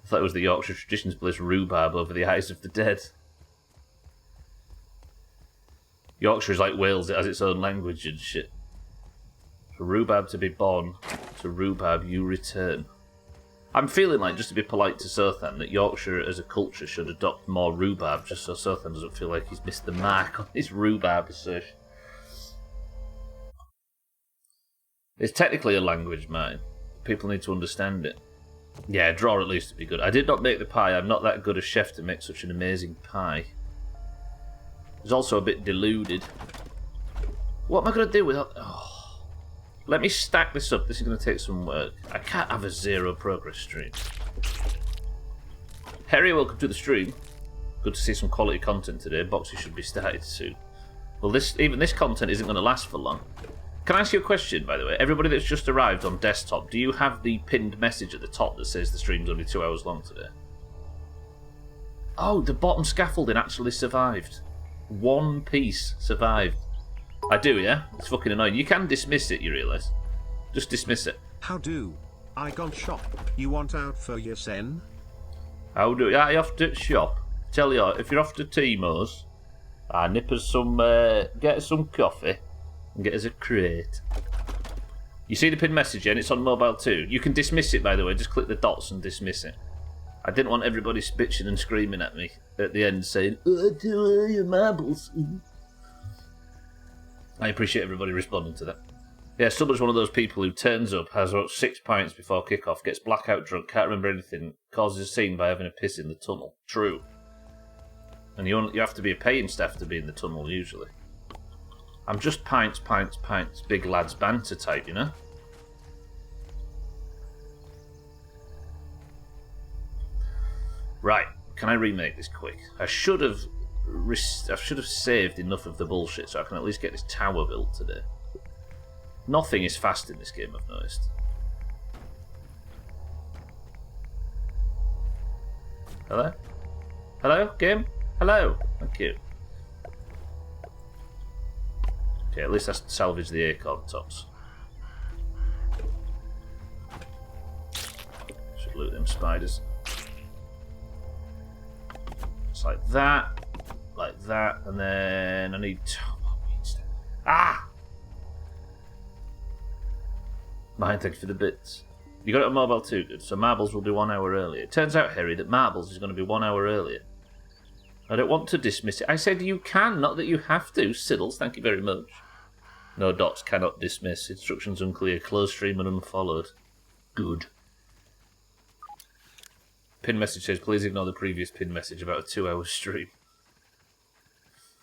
I thought it was the Yorkshire traditions place rhubarb over the eyes of the dead. Yorkshire is like Wales, it has its own language and shit. For rhubarb to be born, to rhubarb you return. I'm feeling like, just to be polite to Sothan, that Yorkshire as a culture should adopt more rhubarb, just so Sothan doesn't feel like he's missed the mark on his rhubarb assertion. It's technically a language, mine. People need to understand it. Yeah, draw at least to be good. I did not make the pie. I'm not that good a chef to make such an amazing pie. I was also a bit deluded. What am I going to do without... Oh. Let me stack this up. This is going to take some work. I can't have a zero progress stream. Harry, welcome to the stream. Good to see some quality content today. Boxes should be started soon. Well, even this content isn't going to last for long. Can I ask you a question, by the way? Everybody that's just arrived on desktop, do you have the pinned message at the top that says the stream's only 2 hours long today? Oh, the bottom scaffolding actually survived. One piece survived. I do, yeah? It's fucking annoying. You can dismiss it, you realise? Just dismiss it. How do? I gone shop. You want out for your sen? How do? I off to shop. Tell you, if you're off to Timo's, I nip us some, get us some coffee and get us a crate. You see the pinned message, and it's on mobile too. You can dismiss it, by the way. Just click the dots and dismiss it. I didn't want everybody bitching and screaming at me at the end saying, "Oh, do your marbles." I appreciate everybody responding to that. Yeah, Stubbler's one of those people who turns up, has about 6 pints before kick-off, gets blackout drunk, can't remember anything, causes a scene by having a piss in the tunnel. True. And you have to be a paying staff to be in the tunnel, usually. I'm just pints, big lads banter type, you know? Right, can I remake this quick? I should have saved enough of the bullshit so I can at least get this tower built today. Nothing is fast in this game, I've noticed. Hello? Hello, game? Hello! Thank you. Okay, at least I salvaged the acorn tops. Should loot them spiders. Just like that, and then I need... Ah! Mine, thank you for the bits. You got it on mobile too, good. So marbles will be 1 hour earlier. It turns out, Harry, that marbles is going to be 1 hour earlier. I don't want to dismiss it. I said you can, not that you have to. Siddles, thank you very much. No dots, cannot dismiss. Instructions unclear. Close stream and unfollowed. Good. Pin message says, please ignore the previous pin message about a 2 hour stream.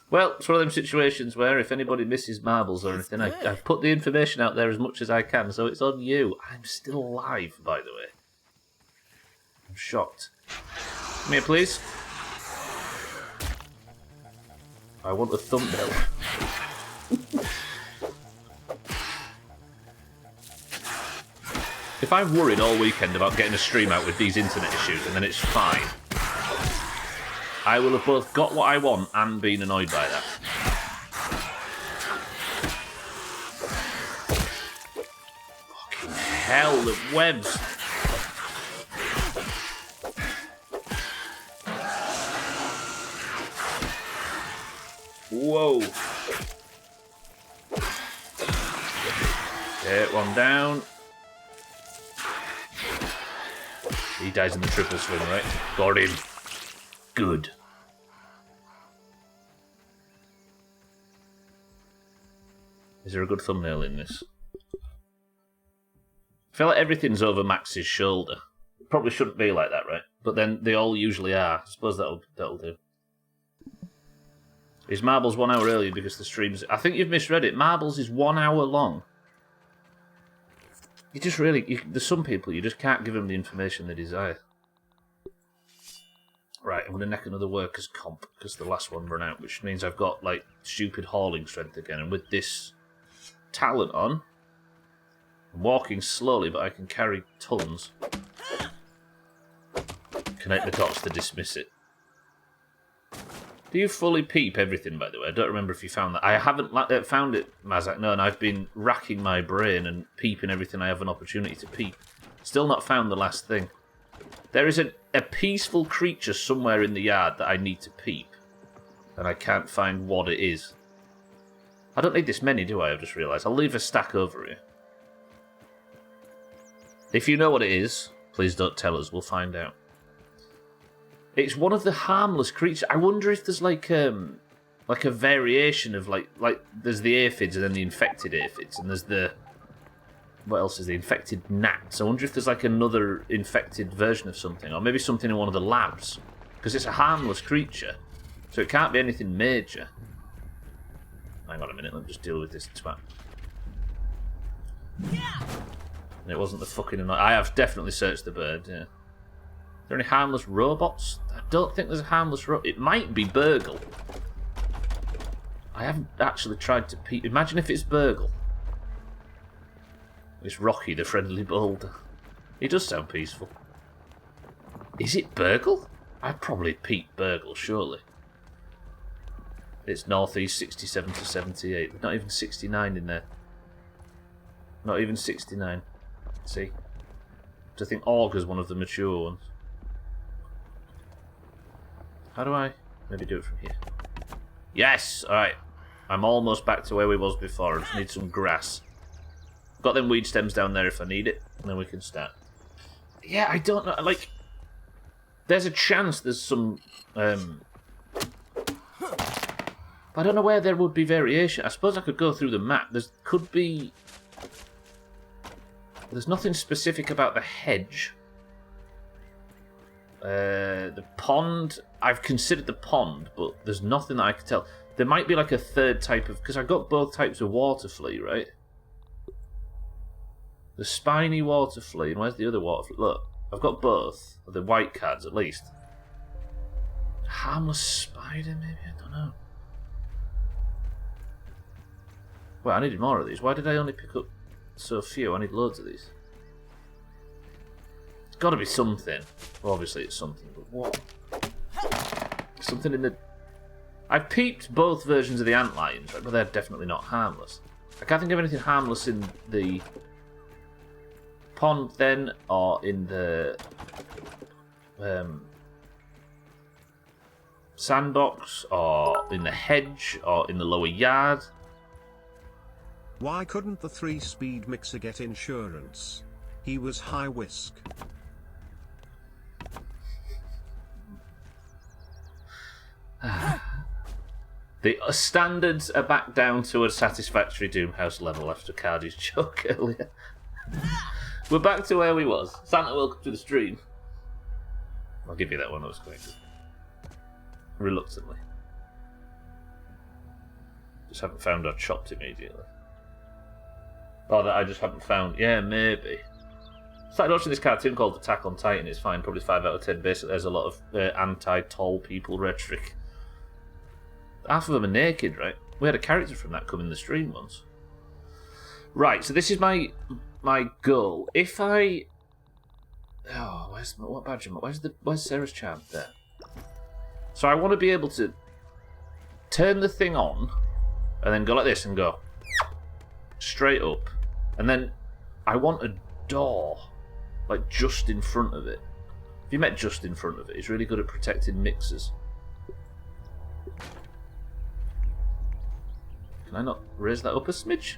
Well, it's one of them situations where if anybody misses marbles or anything, I've put the information out there as much as I can, so it's on you. I'm still alive, by the way. I'm shocked. Come here, please. I want a thumbnail. If I've worried all weekend about getting a stream out with these internet issues and then it's fine, I will have both got what I want and been annoyed by that. Fucking hell, the webs. Whoa. Okay, one down. He dies in the triple swing, right? Got him. Good. Is there a good thumbnail in this? I feel like everything's over Max's shoulder. It probably shouldn't be like that, right? But then they all usually are. I suppose that'll do. Is Marbles 1 hour earlier because the streams... I think you've misread it. Marbles is 1 hour long. You just really... there's some people, you just can't give them the information they desire. Right, I'm going to neck another workers' comp because the last one ran out, which means I've got, like, stupid hauling strength again. And with this talent on, I'm walking slowly, but I can carry tons. Connect the dots to dismiss it. Do you fully peep everything, by the way? I don't remember if you found that. I haven't found it, Mazak, no, and I've been racking my brain and peeping everything I have an opportunity to peep. Still not found the last thing. There is a peaceful creature somewhere in the yard that I need to peep, and I can't find what it is. I don't need this many, do I? I've just realised. I'll leave a stack over here. If you know what it is, please don't tell us. We'll find out. It's one of the harmless creatures. I wonder if there's like a variation of like there's the aphids and then the infected aphids, and there's the what else is the infected gnats. I wonder if there's like another infected version of something, or maybe something in one of the labs, because it's a harmless creature, so it can't be anything major. Hang on a minute, let me just deal with this twat. Yeah. And it wasn't the fucking. I have definitely searched the bird. Yeah. Are there any harmless robots? I don't think there's a harmless robot. It might be Burgle. I haven't actually tried to peep. Imagine if it's Burgle. It's Rocky, the friendly boulder. He does sound peaceful. Is it Burgle? I'd probably peep Burgle, surely. It's northeast 67 to 78. There's not even 69 in there. Not even 69. See? I think Augur's one of the mature ones. How do I maybe do it from here? Yes! Alright. I'm almost back to where we was before. I just need some grass. Got them weed stems down there if I need it, and then we can start. Yeah, I don't know. Like, there's a chance there's some. But I don't know where there would be variation. I suppose I could go through the map. Could be. There's nothing specific about the hedge. The pond. I've considered the pond, but there's nothing that I can tell. There might be like a third type of. Because I've got both types of water flea, right? The spiny water flea, and where's the other water flea? Look, I've got both. The white cards, at least. Harmless spider, maybe? I don't know. Well, I needed more of these. Why did I only pick up so few? I need loads of these. It's got to be something. Well, obviously it's something, but what? Something in the... I've peeped both versions of the antlions, right? But they're definitely not harmless. I can't think of anything harmless in the... pond then, or in the sandbox, or in the hedge, or in the lower yard. Why couldn't the 3-speed mixer get insurance? He was high risk. The standards are back down to a satisfactory Doomhaus level after Cardi's joke earlier. We're back to where we was. Santa, welcome to the stream. I'll give you that one. I was going to. Reluctantly. Just haven't found our chopped immediately. Oh, that I just haven't found. Yeah, maybe. Started watching this cartoon called Attack on Titan. It's fine, probably 5 out of 10. Basically, there's a lot of anti-tall people rhetoric. Half of them are naked, right? We had a character from that come in the stream once. Right, so this is my goal. If I... Oh, what badge am I? Where's Sarah's charm? There. So I want to be able to turn the thing on and then go like this and go straight up. And then I want a door like just in front of it. If you met just in front of it, he's really good at protecting mixers. Can I not raise that up a smidge?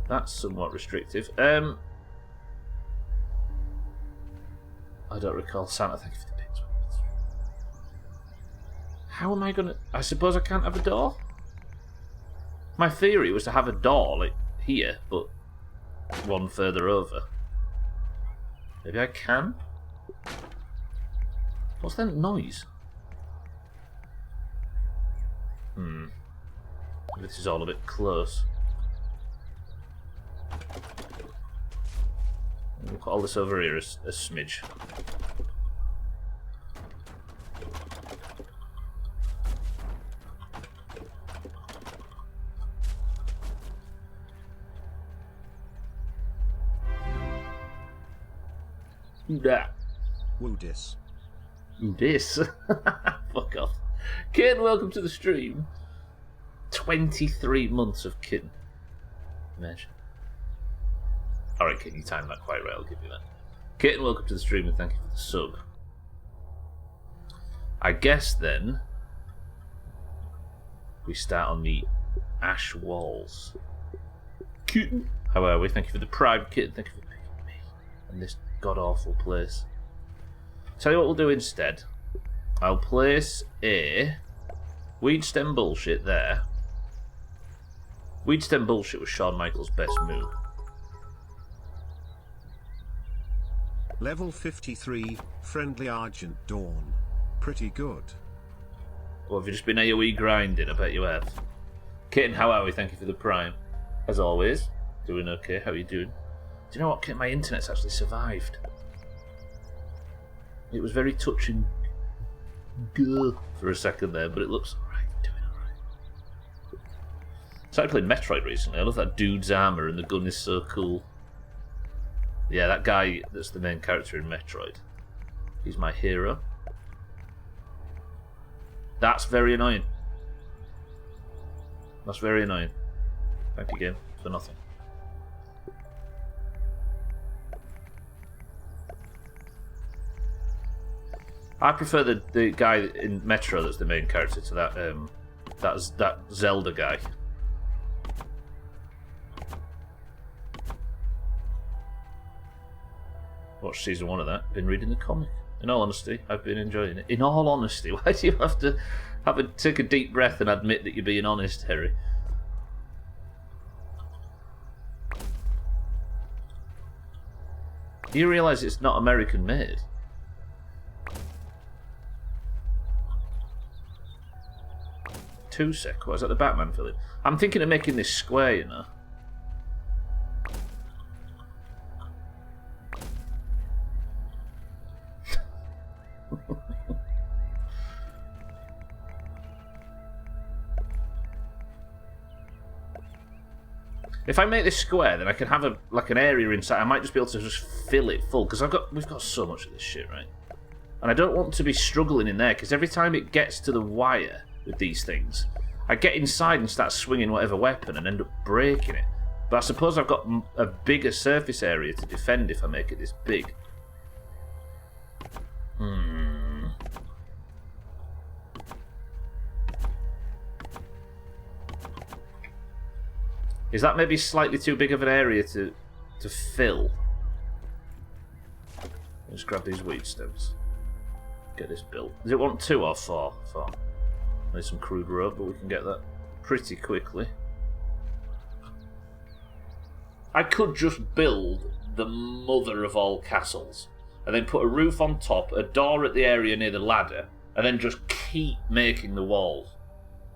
That's somewhat restrictive. I don't recall. Santa, thank you for the bits. How am I gonna... I suppose I can't have a door? My theory was to have a door, like, here, but one further over. Maybe I can? What's that noise? Maybe this is all a bit close. We'll put all this over here as a smidge. Nah. Woodis. This. Fuck off. Kitten, welcome to the stream. 23 months of kitten. Imagine. Alright, Kitten, you timed that quite right, I'll give you that. Kitten, welcome to the stream and thank you for the sub. I guess then we start on the ash walls. Kitten, how are we? Thank you for the prime, Kitten. Thank you for picking me in this god awful place. Tell you what we'll do instead. I'll place a weed stem bullshit there. Weed stem bullshit was Shawn Michaels' best move. Level 53, Friendly Argent Dawn. Pretty good. Well, have you just been AoE grinding? I bet you have. Kitten, how are we? Thank you for the prime. As always, doing okay. How are you doing? Do you know what, Kitten? My internet's actually survived. It was very touching for a second there, but it looks alright. Doing alright. So I played Metroid recently. I love that dude's armour and the gun is so cool. Yeah, that guy that's the main character in Metroid. He's my hero. That's very annoying. That's very annoying. Thank you again for nothing. I prefer the guy in Metro that's the main character to that Zelda guy. Watched season 1 of that. Been reading the comic. In all honesty, I've been enjoying it. In all honesty, why do you have to take a deep breath and admit that you're being honest, Harry? Do you realise it's not American made? Two sec. What is that? The Batman villain? I'm thinking of making this square, you know. If I make this square, then I can have an area inside. I might just be able to just fill it full because we've got so much of this shit, right? And I don't want to be struggling in there because every time it gets to the wire with these things, I get inside and start swinging whatever weapon and end up breaking it. But I suppose I've got a bigger surface area to defend if I make it this big. Is that maybe slightly too big of an area to fill? Let's grab these weed stems. Get this built. Does it want 2 or 4? 4. Need some crude rope, but we can get that pretty quickly. I could just build the mother of all castles, and then put a roof on top, a door at the area near the ladder, and then just keep making the walls.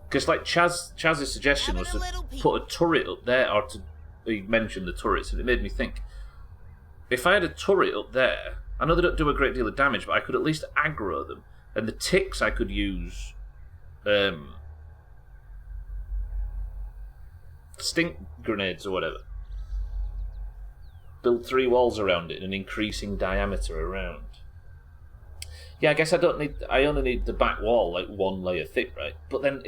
Because like Chaz's suggestion was to put a turret up there, or he mentioned the turrets, and it made me think, if I had a turret up there, I know they don't do a great deal of damage, but I could at least aggro them, and the ticks I could use stink grenades or whatever. Build 3 walls around it and an increasing diameter around. Yeah, I guess I only need the back wall like 1 layer thick, right? But then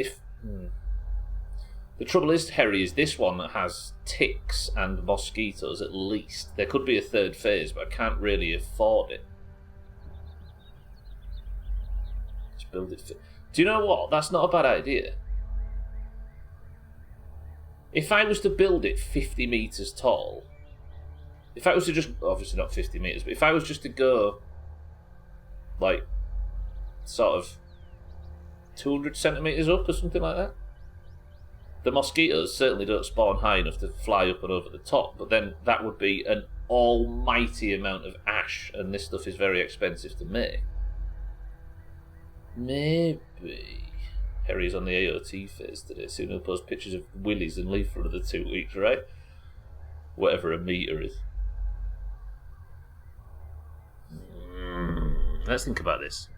the trouble is, Harry, is this one that has ticks and mosquitoes at least. There could be a 3rd phase, but I can't really afford it. Let's build it. Do you know what? That's not a bad idea. If I was to build it 50 metres tall, if I was to just, obviously not 50 metres, but if I was just to go like sort of 200 centimetres up or something like that, the mosquitoes certainly don't spawn high enough to fly up and over the top, but then that would be an almighty amount of ash, and this stuff is very expensive to make. Maybe Harry's on the AOT phase today, soon he'll post pictures of willies and leave for another 2 weeks, right? Whatever a meter is. Let's think about this.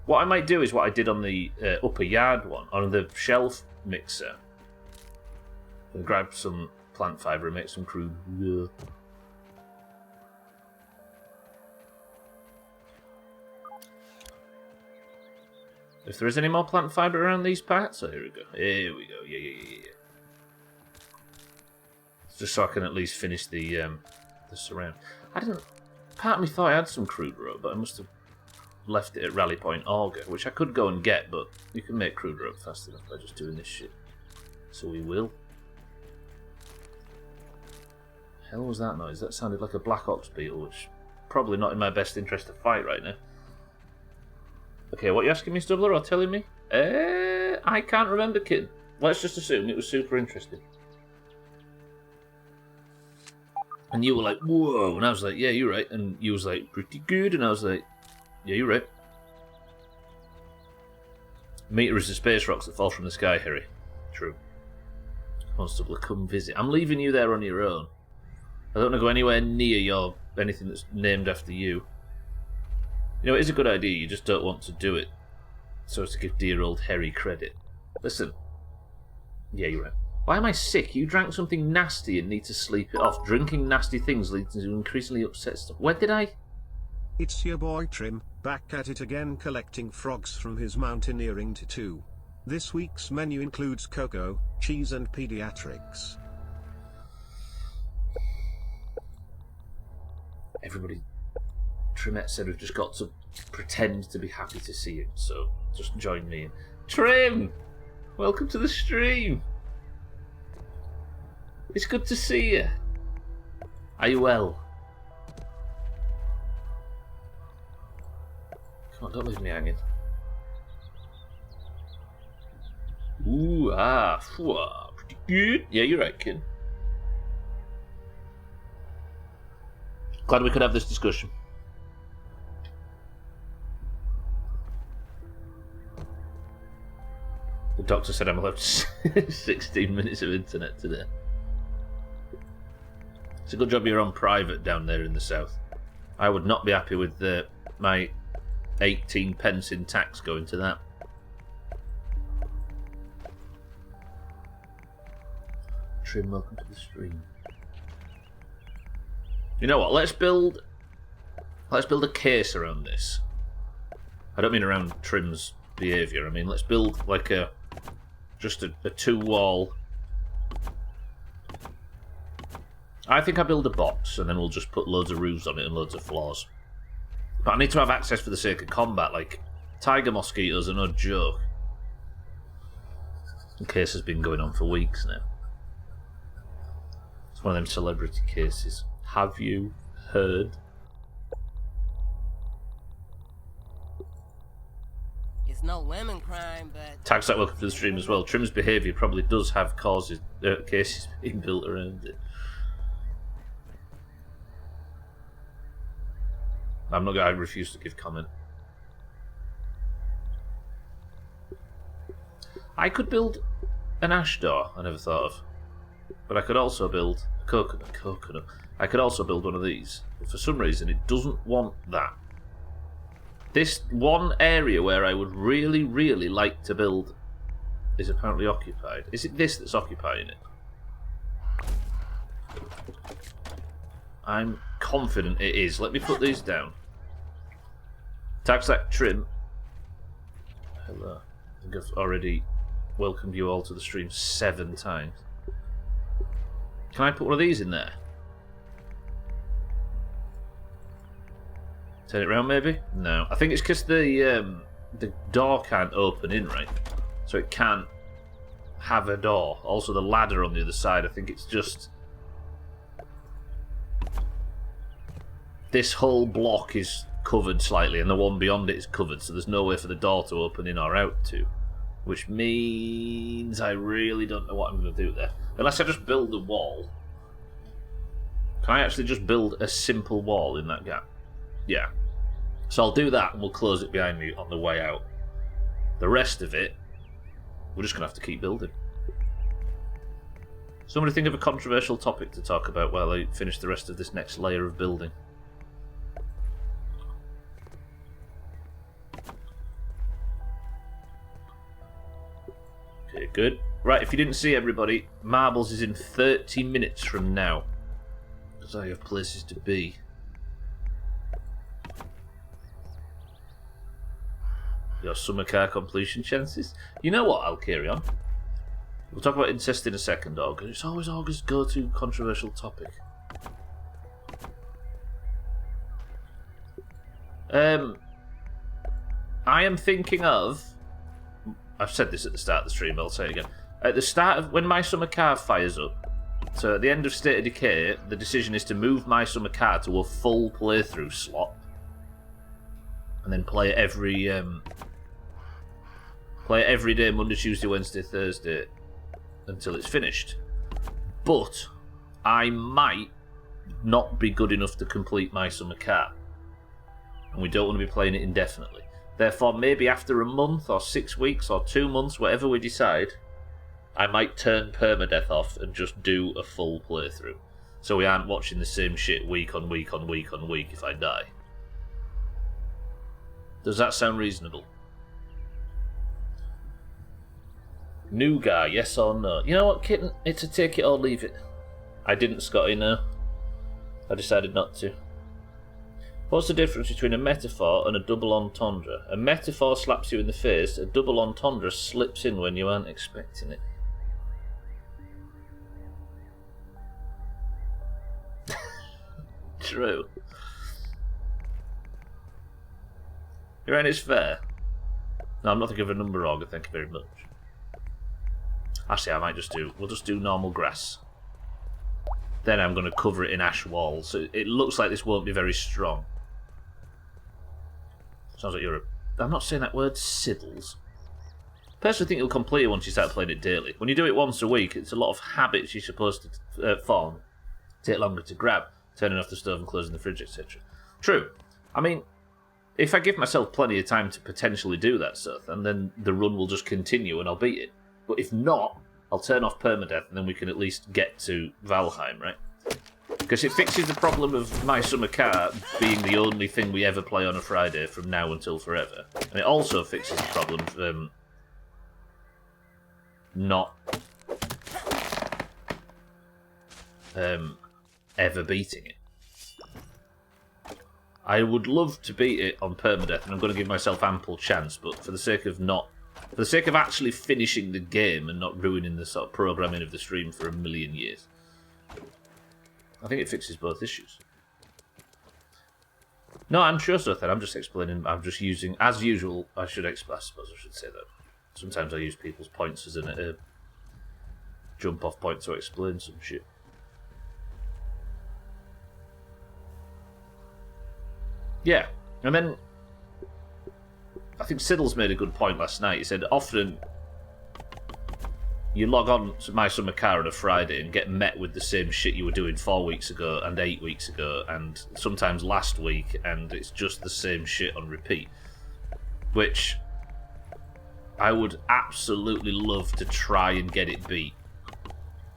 What I might do is what I did on the upper yard one, on the shelf mixer. And grab some plant fibre and make some crude. If there is any more plant fibre around these parts... Oh, here we go. Here we go. Yeah. Just so I can at least finish the surround. I didn't... Part of me thought I had some crude rope, but I must have left it at Rally Point Auger, which I could go and get, but you can make crude rope fast enough by just doing this shit. So we will. Hell was that noise? That sounded like a Black Ops beetle, which probably not in my best interest to fight right now. Okay, what are you asking me, Stubbler, or telling me? I can't remember, kid. Let's just assume it was super interesting. And you were like, whoa, and I was like, yeah, you're right. And you was like, pretty good, and I was like, yeah, you're right. Meteor is the space rocks that fall from the sky, Harry. True. Constable, come visit. I'm leaving you there on your own. I don't want to go anywhere near anything that's named after you. You know, it is a good idea, you just don't want to do it so as to give dear old Harry credit. Listen. Yeah, you're right. Why am I sick? You drank something nasty and need to sleep it off. Drinking nasty things leads to increasingly upset stuff. When did I? It's your boy Trim, back at it again collecting frogs from his mountaineering tattoo. This week's menu includes cocoa, cheese and pediatrics. Everybody, Trimette said we've just got to pretend to be happy to see him, so just join me. Trim! Welcome to the stream! It's good to see you. Are you well? Come on, don't leave me hanging. Ooh, pretty good. Yeah, you're right, kid. Glad we could have this discussion. The doctor said I'm allowed 16 minutes of internet today. It's a good job you're on private down there in the south. I would not be happy with my 18 pence in tax going to that. Trim, welcome to the stream. You know what? Let's build a case around this. I don't mean around Trim's behaviour. I mean, let's build like just a two-wall. I think I build a box and then we'll just put loads of roofs on it and loads of floors. But I need to have access for the sake of combat. Like, tiger mosquitoes are no joke. The case has been going on for weeks now. It's one of them celebrity cases. Have you heard? It's no lemon crime, but... Tagsack, welcome to the stream as well. Trim's behaviour probably does have cases being built around it. I'm not going to refuse to give comment. I could build an ash door, I never thought of. But I could also build a coconut. I could also build one of these. But for some reason, it doesn't want that. This one area where I would really, really like to build is apparently occupied. Is it this that's occupying it? I'm confident it is. Let me put these down. Tagsack Trim. Hello. I think I've already welcomed you all to the stream 7 times. Can I put one of these in there? Turn it round, maybe? No. I think it's because the door can't open in, right? So it can't have a door. Also, the ladder on the other side, I think it's just... This whole block is covered slightly, and the one beyond it is covered, so there's no way for the door to open in or out to. Which means I really don't know what I'm going to do there. Unless I just build a wall. Can I actually just build a simple wall in that gap? Yeah. So I'll do that and we'll close it behind me on the way out. The rest of it, we're just going to have to keep building. Somebody think of a controversial topic to talk about while I finish the rest of this next layer of building. Okay, good. Right, if you didn't see everybody, Marbles is in 30 minutes from now. Because I have places to be. Your summer car completion chances. You know what? I'll carry on. We'll talk about incest in a second, Aug. It's always Aug's go-to controversial topic. I am thinking of... I've said this at the start of the stream, but I'll say it again. At the start of... When My Summer Car fires up, so at the end of State of Decay, the decision is to move My Summer Car to a full playthrough slot. And then play it every day, Monday, Tuesday, Wednesday, Thursday, until it's finished. But I might not be good enough to complete My Summer Car. And we don't want to be playing it indefinitely. Therefore, maybe after a month or 6 weeks or 2 months, whatever we decide, I might turn permadeath off and just do a full playthrough. So we aren't watching the same shit week on week on week on week if I die. Does that sound reasonable? New guy, yes or no? You know what, kitten? It's a take it or leave it. I didn't, Scotty, no. I decided not to. What's the difference between a metaphor and a double entendre? A metaphor slaps you in the face, a double entendre slips in when you aren't expecting it. True. You reckon it's fair? No, I'm not thinking of a number, Auger, thank you very much. Actually, I might just do... We'll just do normal grass. Then I'm going to cover it in ash walls. So it looks like this won't be very strong. Sounds like you're a... I'm not saying that word, Siddles. Personally think you'll complete it once you start playing it daily. When you do it once a week, it's a lot of habits you're supposed to form. Take longer to grab. Turning off the stove and closing the fridge, etc. True. I mean... If I give myself plenty of time to potentially do that stuff, and then the run will just continue and I'll beat it. But if not, I'll turn off permadeath and then we can at least get to Valheim, right? Because it fixes the problem of My Summer Car being the only thing we ever play on a Friday from now until forever. And it also fixes the problem of not ever beating it. I would love to beat it on permadeath, and I'm going to give myself ample chance, but for the sake of actually finishing the game and not ruining the sort of programming of the stream for a million years, I think it fixes both issues. No, I'm sure so. I'm just explaining. I'm just using, as usual. I suppose I should say that. Sometimes I use people's points as a jump-off point to explain some shit. Yeah, and then I think Siddles made a good point last night. He said often you log on to My Summer Car on a Friday and get met with the same shit you were doing 4 weeks ago and 8 weeks ago and sometimes last week, and it's just the same shit on repeat. Which I would absolutely love to try and get it beat.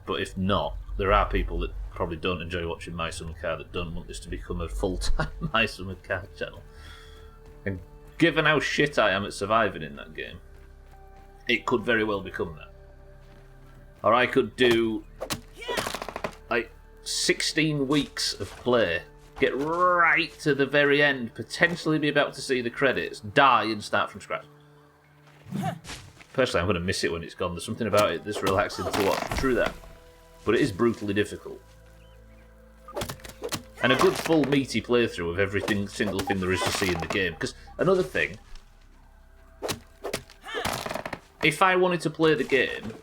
But if not, there are people that probably don't enjoy watching My Summer Car that don't want this to become a full-time My Summer Car channel. And given how shit I am at surviving in that game, it could very well become that. Or I could do like 16 weeks of play, get right to the very end, potentially be about to see the credits, die and start from scratch. Personally, I'm going to miss it when it's gone. There's something about it that's relaxing to watch. True that. But it is brutally difficult. And a good full meaty playthrough of every single thing there is to see in the game. Because another thing, if I wanted to play the game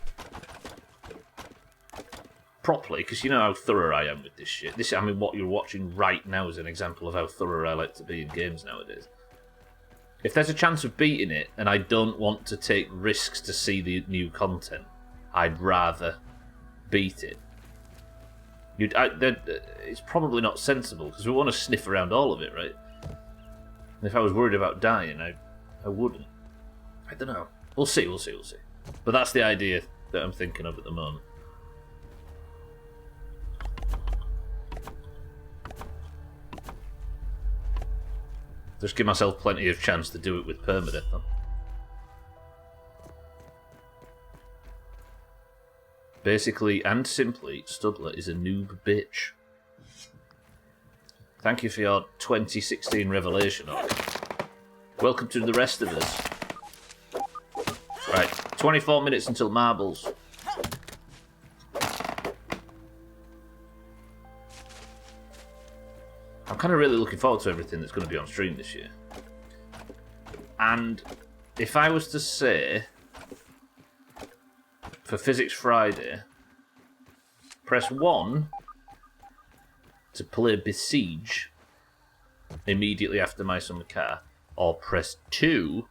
properly, because you know how thorough I am with this shit. I mean, what you're watching right now is an example of how thorough I like to be in games nowadays. If there's a chance of beating it, and I don't want to take risks to see the new content, I'd rather beat it. It's probably not sensible, because we want to sniff around all of it, right? And if I was worried about dying, I wouldn't. I don't know. We'll see. But that's the idea that I'm thinking of at the moment. Just give myself plenty of chance to do it with permadeath, then. Basically and simply, Stubbler is a noob bitch. Thank you for your 2016 revelation, Orc. Welcome to the rest of us. Right, 24 minutes until marbles. I'm kind of really looking forward to everything that's going to be on stream this year. And if I was to say, for Physics Friday, press 1 to play Besiege immediately after My Summer Car, or press 2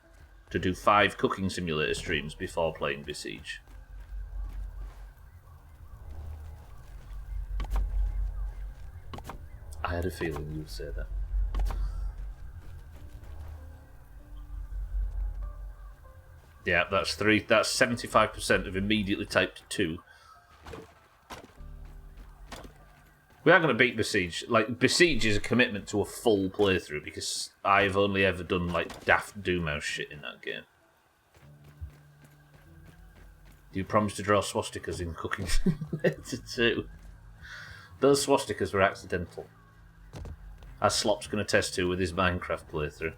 to do 5 cooking simulator streams before playing Besiege. I had a feeling you would say that. Yeah, that's 3. That's 75% of immediately typed 2. We are going to beat Besiege. Like, Besiege is a commitment to a full playthrough because I've only ever done, like, daft Doomhaus shit in that game. Do you promise to draw swastikas in Cooking Simulator 2? Those swastikas were accidental. As Slop's going to test to with his Minecraft playthrough.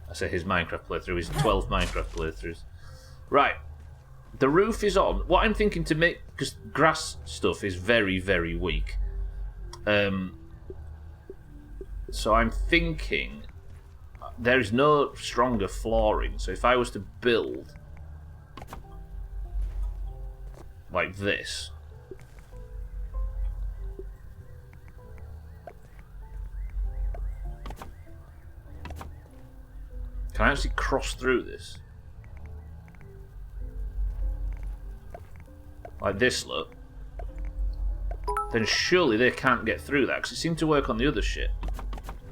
I say his Minecraft playthrough, his 12 Minecraft playthroughs. Right. The roof is on. What I'm thinking to make... Because grass stuff is very, very weak. So I'm thinking... There is no stronger flooring. So if I was to build... like this... Can I actually cross through this? Like this, look. Then surely they can't get through that, because it seemed to work on the other shit.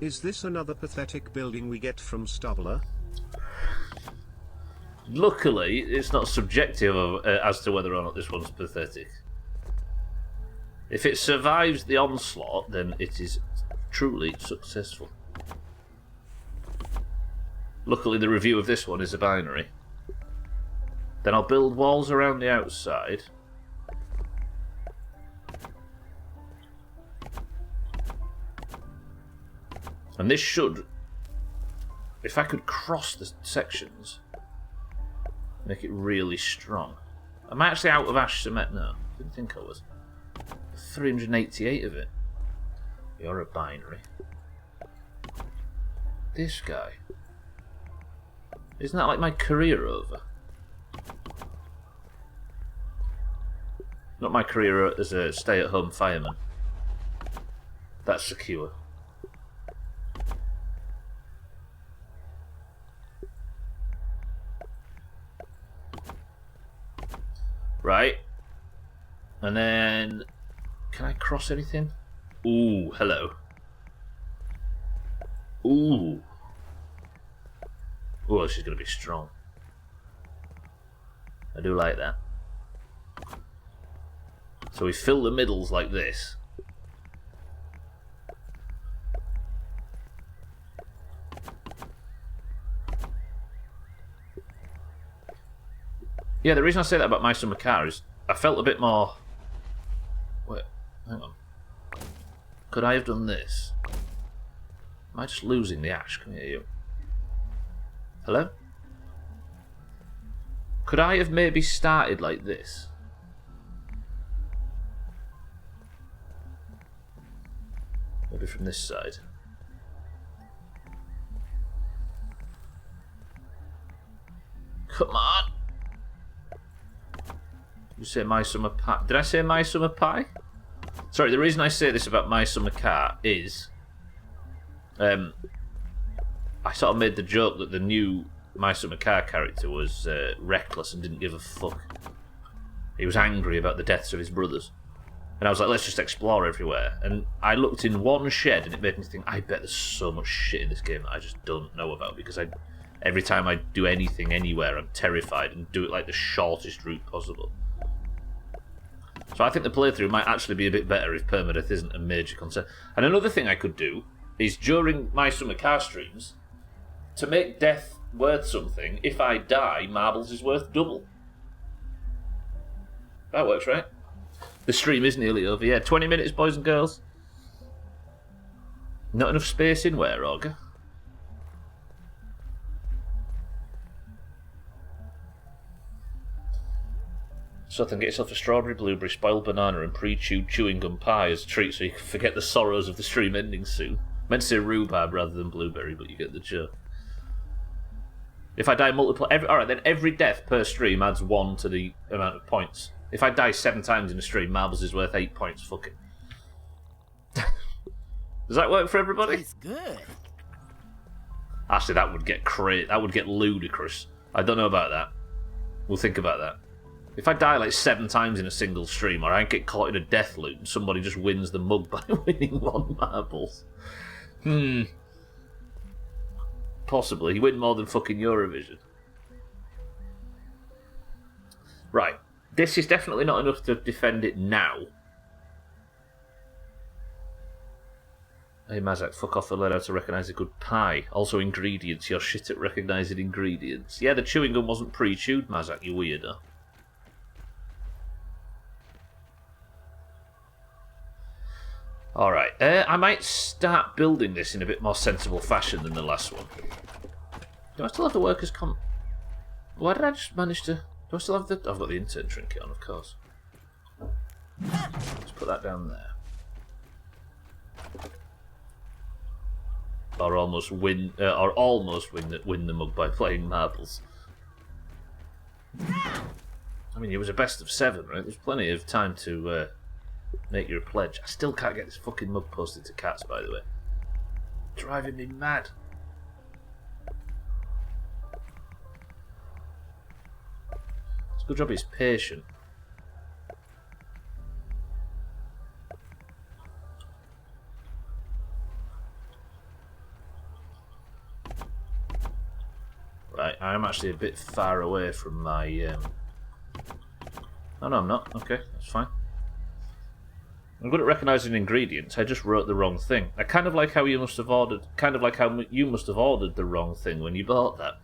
Is this another pathetic building we get from Stubbler? Luckily, it's not subjective as to whether or not this one's pathetic. If it survives the onslaught, then it is truly successful. Luckily, the review of this one is a binary. Then I'll build walls around the outside. And this should, if I could cross the sections, make it really strong. Am I actually out of ash cement? No, didn't think I was. 388 of it. You're a binary. This guy. Isn't that like my career over? Not my career as a stay-at-home fireman. That's secure. Right. And then... Can I cross anything? Ooh, hello. Ooh. Oh, she's going to be strong. I do like that. So we fill the middles like this. Yeah, the reason I say that about My Summer Car is I felt a bit more... Wait, hang on. Could I have done this? Am I just losing the ash? Come here, you. Hello? Could I have maybe started like this? Maybe from this side. Come on! You say My Summer Pie? Did I say My Summer Pie? Sorry, the reason I say this about My Summer Car is... I sort of made the joke that the new My Summer Car character was reckless and didn't give a fuck. He was angry about the deaths of his brothers. And I was like, let's just explore everywhere. And I looked in one shed and it made me think, I bet there's so much shit in this game that I just don't know about, because every time I do anything anywhere, I'm terrified and do it like the shortest route possible. So I think the playthrough might actually be a bit better if permadeath isn't a major concern. And another thing I could do is during My Summer Car streams, to make death worth something, if I die, marbles is worth double. That works, right? The stream is nearly over. Yeah, 20 minutes, boys and girls. Not enough space in where, Auger? So then get yourself a strawberry, blueberry, spoiled banana and pre-chewed chewing gum pie as a treat so you can forget the sorrows of the stream ending soon. Meant to say rhubarb rather than blueberry, but you get the joke. If I die multiple... Alright, then every death per stream adds 1 to the amount of points. If I die 7 times in a stream, marbles is worth 8 points. Fuck it. Does that work for everybody? It's good. Actually, that would get that would get ludicrous. I don't know about that. We'll think about that. If I die like 7 times in a single stream, or I get caught in a death loop and somebody just wins the mug by winning 1 marbles. Possibly. He win more than fucking Eurovision. Right. This is definitely not enough to defend it now. Hey Mazak, fuck off and learn how to recognise a good pie. Also ingredients, you're shit at recognising ingredients. Yeah, the chewing gum wasn't pre-chewed, Mazak, you weirdo. Alright, I might start building this in a bit more sensible fashion than the last one. Do I still have the workers' comp? Why did I just manage to... Do I still have the... I've got the intern trinket on, of course. Let's put that down there. Or almost win the mug by playing marbles. I mean, it was a best of 7, right? There's plenty of time to make your pledge. I still can't get this fucking mug posted to cats, by the way. Driving me mad. It's a good job he's patient. Right, I'm actually a bit far away from my... Oh no, I'm not. Okay, that's fine. I'm good at recognising ingredients. I just wrote the wrong thing. I kind of like how you must have ordered... Kind of like how you must have ordered the wrong thing when you bought that.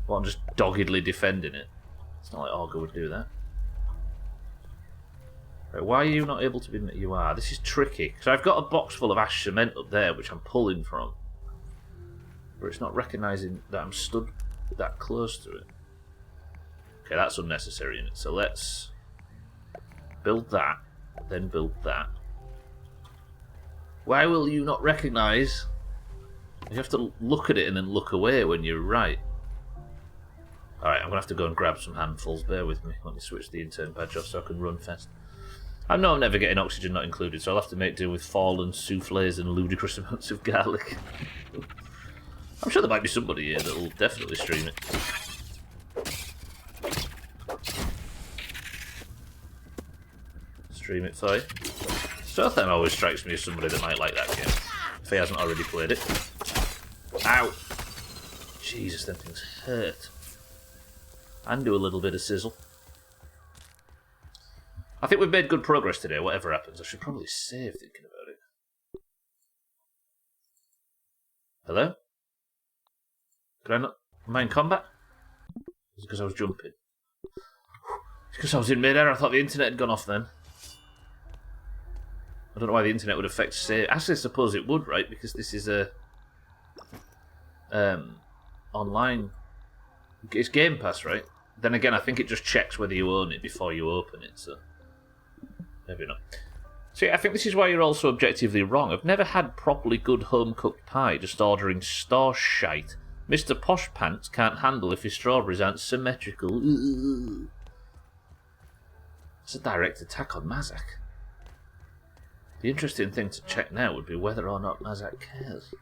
Well, I'm just doggedly defending it. It's not like Olga would do that. Right, why are you not able to be... You are. This is tricky. Because I've got a box full of ash cement up there, which I'm pulling from. But it's not recognising that I'm stood that close to it. Okay, that's unnecessary in it. So let's build that, then build that. Why will you not recognise? You have to look at it and then look away when you're right. Alright, I'm going to have to go and grab some handfuls. Bear with me. Let me switch the intern badge off so I can run fast. I know I'm never getting oxygen not included, so I'll have to make do with fallen souffles and ludicrous amounts of garlic. I'm sure there might be somebody here that will definitely stream it. Stream it for you. Stothem always strikes me as somebody that might like that game, if he hasn't already played it. Ow! Jesus, them things hurt. And do a little bit of sizzle. I think we've made good progress today, whatever happens. I should probably save thinking about it. Hello? Could I not... Am I in combat? Is it because I was jumping? It's because I was in mid-air. I thought the internet had gone off then. I don't know why the internet would affect save. Actually, I suppose it would, right? Because this is a... online... It's Game Pass, right? Then again, I think it just checks whether you own it before you open it, so... Maybe not. See, I think this is why you're also objectively wrong. I've never had properly good home-cooked pie, just ordering store shite. Mr. Posh Pants can't handle if his strawberries aren't symmetrical. It's a direct attack on Mazak. The interesting thing to check now would be whether or not Mazak cares.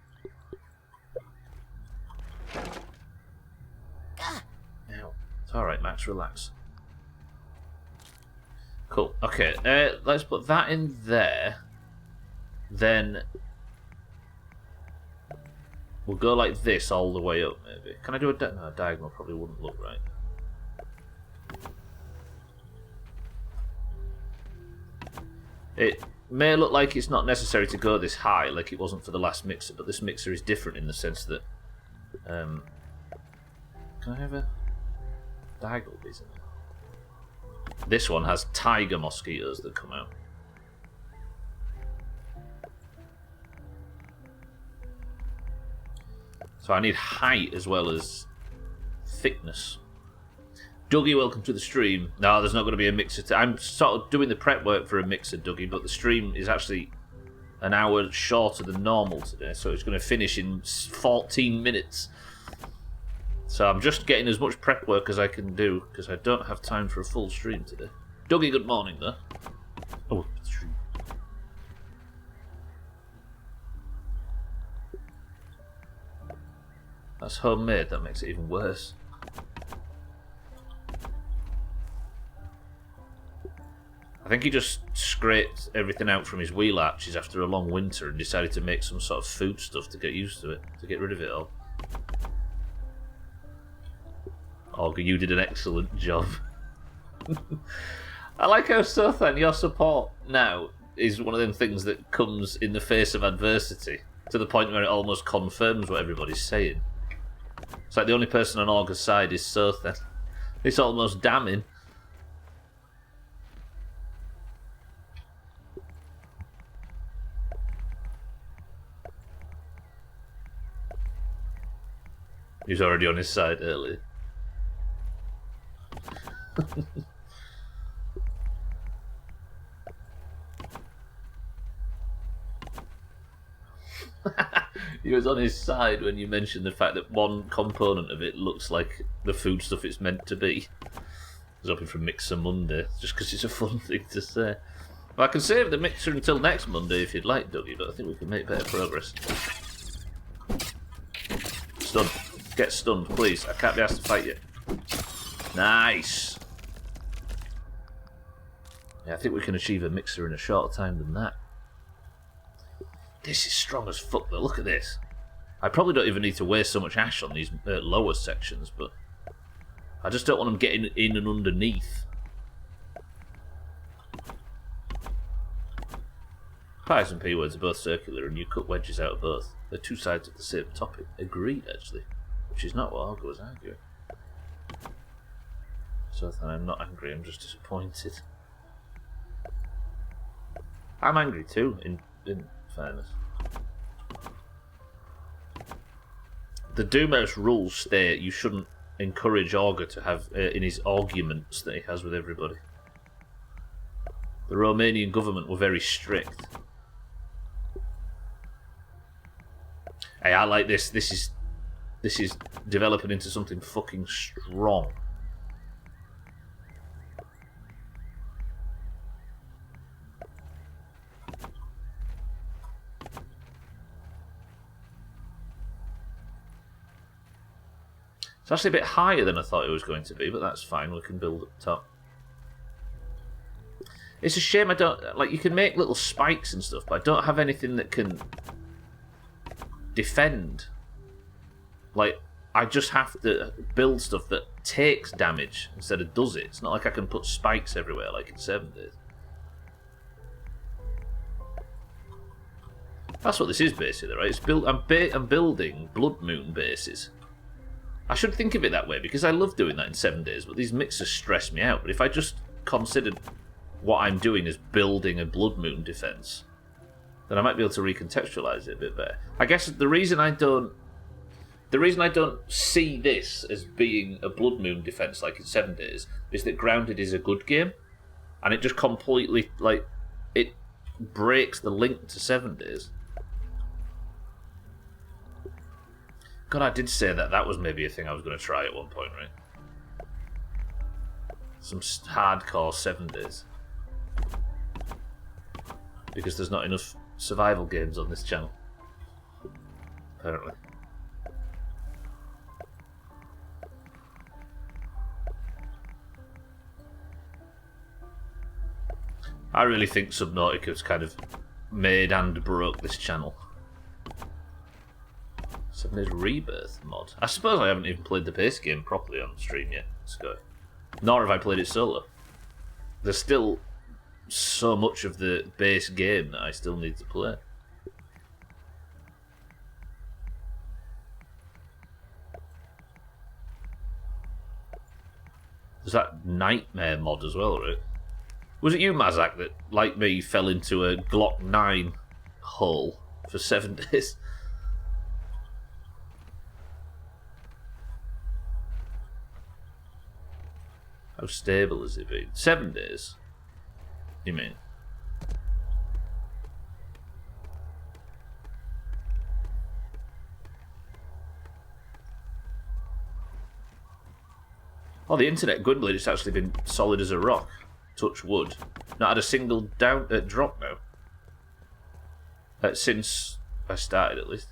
Now, it's alright, Max, relax. Cool, okay, let's put that in there. Then... We'll go like this all the way up, maybe. Can I do a no, a diagonal? Probably wouldn't look right. It may look like it's not necessary to go this high, like it wasn't for the last mixer, but this mixer is different in the sense that... Can I have a diagonal piece in it? This one has tiger mosquitoes that come out. So I need height as well as thickness. Dougie, welcome to the stream. No, there's not going to be a mixer. I'm sort of doing the prep work for a mixer, Dougie, but the stream is actually an hour shorter than normal today, so it's going to finish in 14 minutes. So I'm just getting as much prep work as I can do, because I don't have time for a full stream today. Dougie, good morning, though. Oh, stream. That's homemade, that makes it even worse. I think he just scraped everything out from his wheel arches after a long winter and decided to make some sort of food stuff to get used to it, to get rid of it all. Olga, you did an excellent job. I like how Sothan, your support now is one of them things that comes in the face of adversity, to the point where it almost confirms what everybody's saying. It's like the only person on Olga's side is Sothan. It's almost damning. He was already on his side earlier. He was on his side when you mentioned the fact that one component of it looks like the food stuff it's meant to be. I was hoping for Mixer Monday, just because it's a fun thing to say. Well, I can save the mixer until next Monday if you'd like, Dougie, but I think we can make better progress. Stunned. Get stunned, please. I can't be asked to fight you. Nice. Yeah, I think we can achieve a mixer in a shorter time than that. This is strong as fuck, though. Look at this. I probably don't even need to waste so much ash on these lower sections, but I just don't want them getting in and underneath. Pies and P words are both circular, and you cut wedges out of both. They're two sides of the same topic. Agreed, actually. Which is not what Olga was arguing. So then I'm not angry, I'm just disappointed. I'm angry too, in fairness. The Doomhaus rules state you shouldn't encourage Olga to have in his arguments that he has with everybody. The Romanian government were very strict. Hey, I like this. This is developing into something fucking strong. It's actually a bit higher than I thought it was going to be, but that's fine. We can build up top. It's a shame I don't... Like, you can make little spikes and stuff, but I don't have anything that can defend. Like, I just have to build stuff that takes damage instead of does it. It's not like I can put spikes everywhere like in 7 days. That's what this is basically, right? It's I'm building Blood Moon bases. I should think of it that way because I love doing that in 7 days, but these mixers stress me out. But if I just considered what I'm doing as building a Blood Moon defense, then I might be able to recontextualize it a bit better. I guess the reason I don't see this as being a Blood Moon defense like in 7 days is that Grounded is a good game, and it just completely, like, it breaks the link to 7 days. God, I did say that. That was maybe a thing I was going to try at one point, right? Some hardcore 7 days. Because there's not enough survival games on this channel. Apparently. I really think Subnautica's kind of made and broke this channel. 7 Days Rebirth mod. I suppose I haven't even played the base game properly on stream yet. Nor have I played it solo. There's still so much of the base game that I still need to play. There's that Nightmare mod as well, right? Was it you, Mazak, that, like me, fell into a Glock 9 hole for 7 days? How stable has it been? 7 days? You mean? Oh, the internet Gwynblade, it's actually been solid as a rock. Touch wood. Not had a single drop now. Since I started, at least.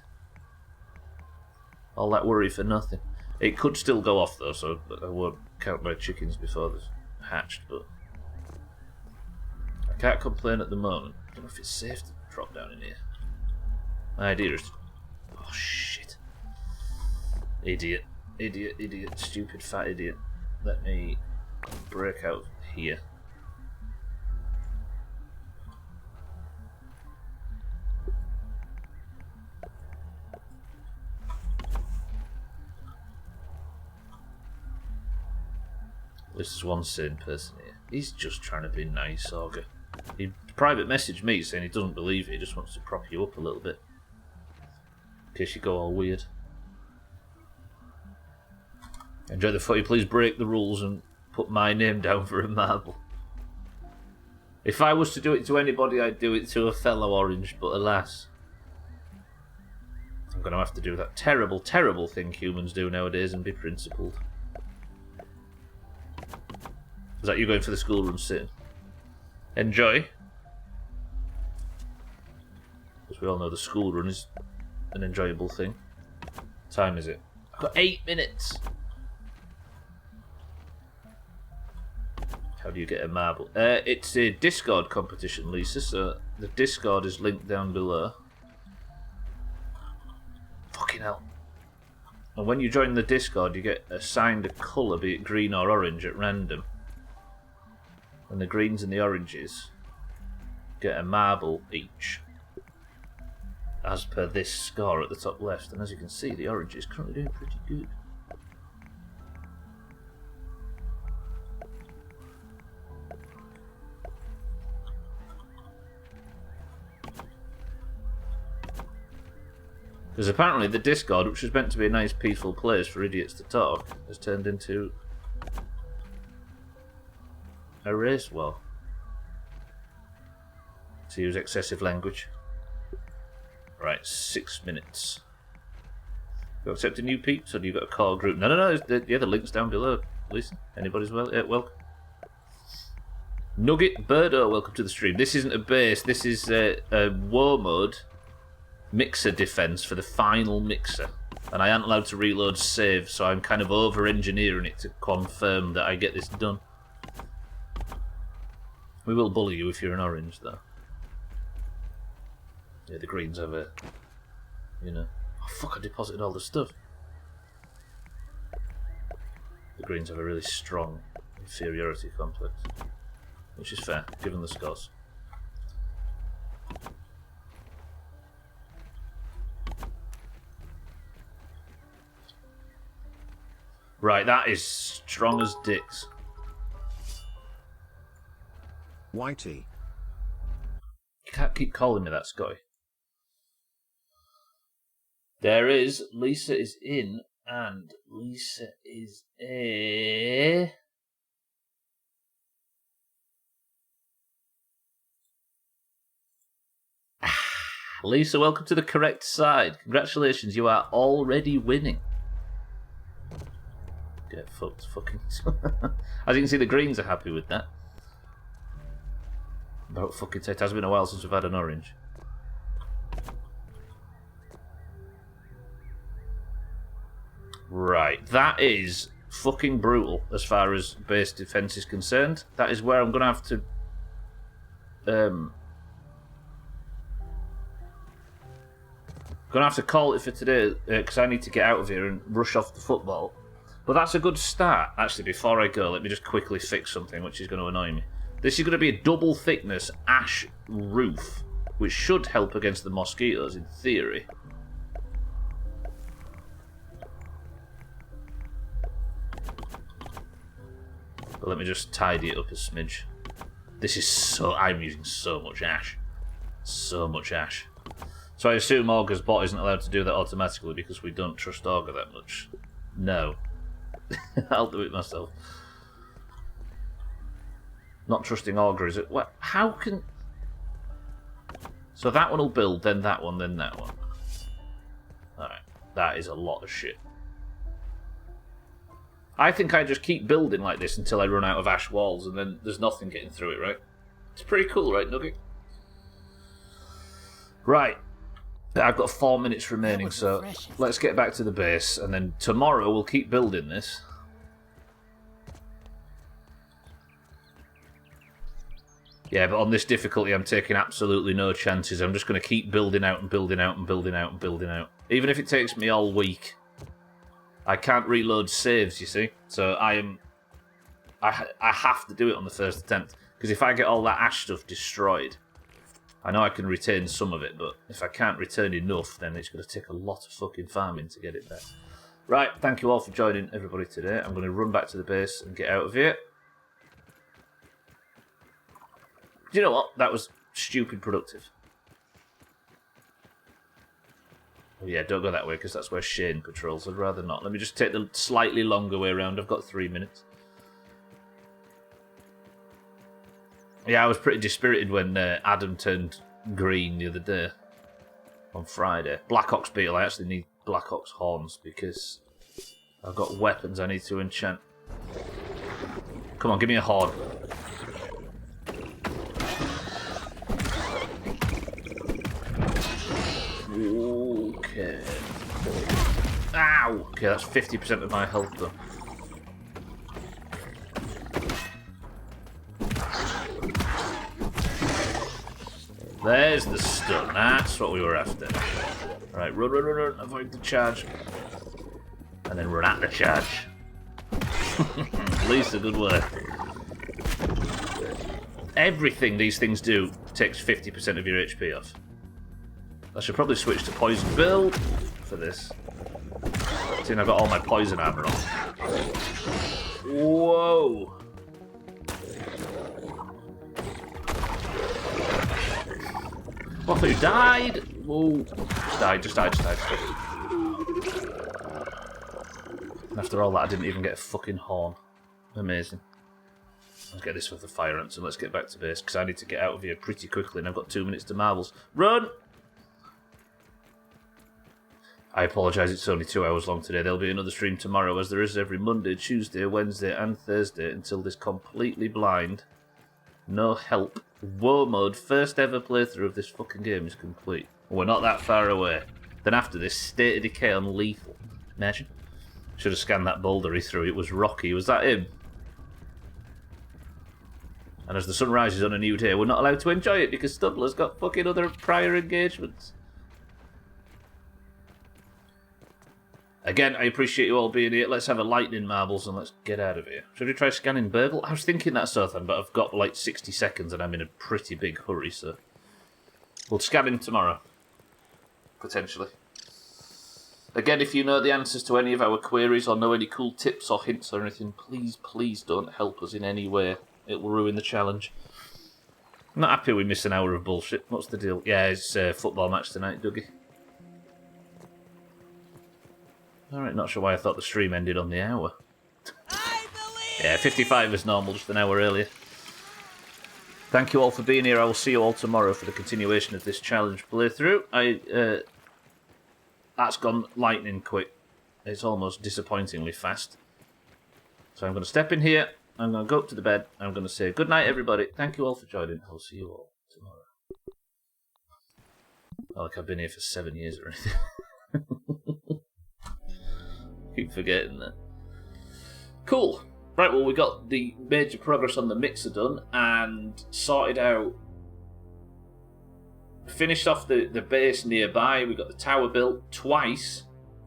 All that worry for nothing. It could still go off, though, so I won't count my chickens before they're hatched, but... I can't complain at the moment. I don't know if it's safe to drop down in here. My idea is... Oh, shit. Idiot. Idiot, idiot. Stupid fat idiot. Let me break out here. This is one sane person here. He's just trying to be nice, Augur. He private messaged me saying he doesn't believe it, he just wants to prop you up a little bit. In case you go all weird. Enjoy the footy, please break the rules and put my name down for a marble. If I was to do it to anybody, I'd do it to a fellow orange, but alas. I'm going to have to do that terrible, terrible thing humans do nowadays and be principled. Is that you going for the school run soon? Enjoy. Because we all know the school run is an enjoyable thing. What time is it? I've got 8 minutes. How do you get a marble? It's a Discord competition, Lisa, so the Discord is linked down below. Fucking hell. And when you join the Discord, you get assigned a colour, be it green or orange, at random. And the greens and the oranges get a marble each, as per this score at the top left. And as you can see, the orange is currently doing pretty good. Because apparently the Discord, which was meant to be a nice peaceful place for idiots to talk, has turned into a race war. To use excessive language. Right, 6 minutes. You accepting new peeps, or do you got a core group? No, the link's down below. Listen, anybody's welcome. Nugget Birdo, welcome to the stream. This isn't a base, this is a war mode mixer defense for the final mixer. And I aren't allowed to reload save, so I'm kind of over-engineering it to confirm that I get this done. We will bully you if you're an orange, though. Yeah, the greens have a... You know... Oh, fuck, I deposited all the stuff. The greens have a really strong inferiority complex. Which is fair, given the scores. Right, that is strong as dicks. Whitey. You can't keep calling me that, Scotty. There is. Lisa is in, and Lisa is a... Lisa, welcome to the correct side. Congratulations, you are already winning. Get fucked, fucking... As you can see, the greens are happy with that. About fucking it has been a while since we've had an orange. Right, that is fucking brutal as far as base defense is concerned. That is where I'm going to have to... Gonna have to call it for today because I need to get out of here and rush off the football. But that's a good start. Actually, before I go, let me just quickly fix something which is going to annoy me. This is going to be a double thickness ash roof, which should help against the mosquitoes in theory. But let me just tidy it up a smidge. This is so... I'm using so much ash. So much ash. So I assume Augur's bot isn't allowed to do that automatically because we don't trust Augur that much. No. I'll do it myself. Not trusting Augur, is it? What? How can... So that one will build, then that one, then that one. Alright, that is a lot of shit. I think I just keep building like this until I run out of ash walls, and then there's nothing getting through it, right? It's pretty cool, right, Nugget? Right. I've got 4 minutes remaining, so let's get back to the base, and then tomorrow we'll keep building this. Yeah, but on this difficulty I'm taking absolutely no chances. I'm just going to keep building out and building out and building out and building out. Even if it takes me all week. I can't reload saves, you see. So I have to do it on the first attempt. Because if I get all that ash stuff destroyed, I know I can retain some of it, but if I can't return enough, then it's going to take a lot of fucking farming to get it back. Right, thank you all for joining everybody today. I'm going to run back to the base and get out of here. Do you know what? That was stupid productive. Oh yeah, don't go that way, because that's where Shane patrols. I'd rather not. Let me just take the slightly longer way around. I've got 3 minutes. Yeah, I was pretty dispirited when Adam turned green the other day. On Friday. Black Ox Beetle. I actually need Black Ox Horns, because I've got weapons I need to enchant. Come on, give me a horn. Okay. Ow! Okay, that's 50% of my health though. There's the stun. That's what we were after. Right, run, run, run, run. Avoid the charge. And then run at the charge. At least a good work. Everything these things do takes 50% of your HP off. I should probably switch to poison build for this. Seeing I've got all my poison armor on. Whoa! What, who died? Whoa. Just died. After all that, I didn't even get a fucking horn. Amazing. Let's get this with the fire ants and let's get back to base, because I need to get out of here pretty quickly and I've got 2 minutes to marbles. Run! I apologise, it's only 2 hours long today. There'll be another stream tomorrow, as there is every Monday, Tuesday, Wednesday and Thursday, until this completely blind, no help, woe mode, first ever playthrough of this fucking game is complete. We're not that far away. Then after this, State of Decay on Lethal. Imagine. Should have scanned that boulder he threw. It was Rocky. Was that him? And as the sun rises on a new day, we're not allowed to enjoy it because Stubbler's got fucking other prior engagements. Again, I appreciate you all being here. Let's have a lightning marbles and let's get out of here. Should we try scanning Burgle? I was thinking that sort of thing, but I've got like 60 seconds and I'm in a pretty big hurry, so... We'll scan him tomorrow. Potentially. Again, if you know the answers to any of our queries or know any cool tips or hints or anything, please don't help us in any way. It will ruin the challenge. I'm not happy we missed an hour of bullshit. What's the deal? Yeah, it's a football match tonight, Dougie. Alright, not sure why I thought the stream ended on the hour. Yeah, 55 is normal, just an hour earlier. Thank you all for being here. I will see you all tomorrow for the continuation of this challenge playthrough. That's gone lightning quick. It's almost disappointingly fast. So I'm going to step in here. I'm going to go up to the bed. I'm going to say good night, everybody. Thank you all for joining. I'll see you all tomorrow. Not like I've been here for 7 years or anything. Keep forgetting that. Cool. Right, well, we got the major progress on the mixer done and sorted out. Finished off the base nearby. We got the tower built twice.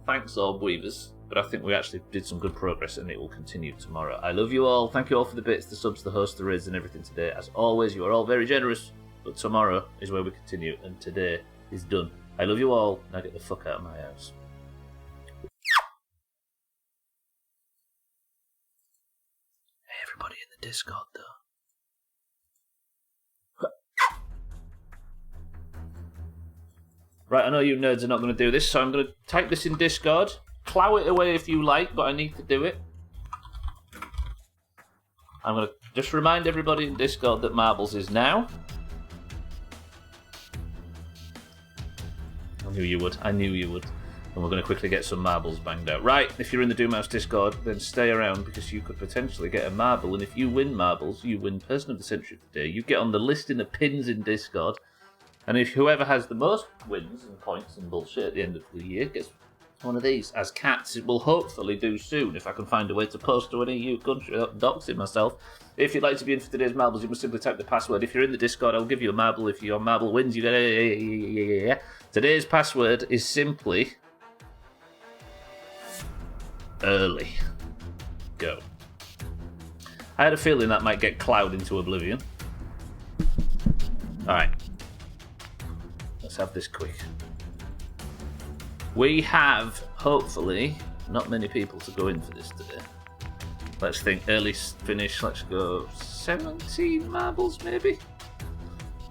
Thanks, Orb Weavers. But I think we actually did some good progress and it will continue tomorrow. I love you all. Thank you all for the bits, the subs, the hosts, the raids and everything today. As always, you are all very generous. But tomorrow is where we continue and today is done. I love you all. Now get the fuck out of my house. Everybody in the Discord, though. Right, I know you nerds are not going to do this, so I'm going to type this in Discord. Plow it away if you like, but I need to do it. I'm going to just remind everybody in Discord that Marbles is now. I knew you would. And we're going to quickly get some marbles banged out. Right, if you're in the Doomhaus Discord, then stay around because you could potentially get a marble. And if you win marbles, you win Person of the Century for the day. You get on the list in the pins in Discord. And if whoever has the most wins and points and bullshit at the end of the year gets one of these. As cats, it will hopefully do soon if I can find a way to post to an EU country without doxing myself. If you'd like to be in for today's marbles, you must simply type the password. If you're in the Discord, I'll give you a marble. If your marble wins, you get a... Today's password is simply... early. Go. I had a feeling that might get Cloud into oblivion. Alright. Let's have this quick. We have, hopefully, not many people to go in for this today. Let's think early finish. Let's go 17 marbles, maybe?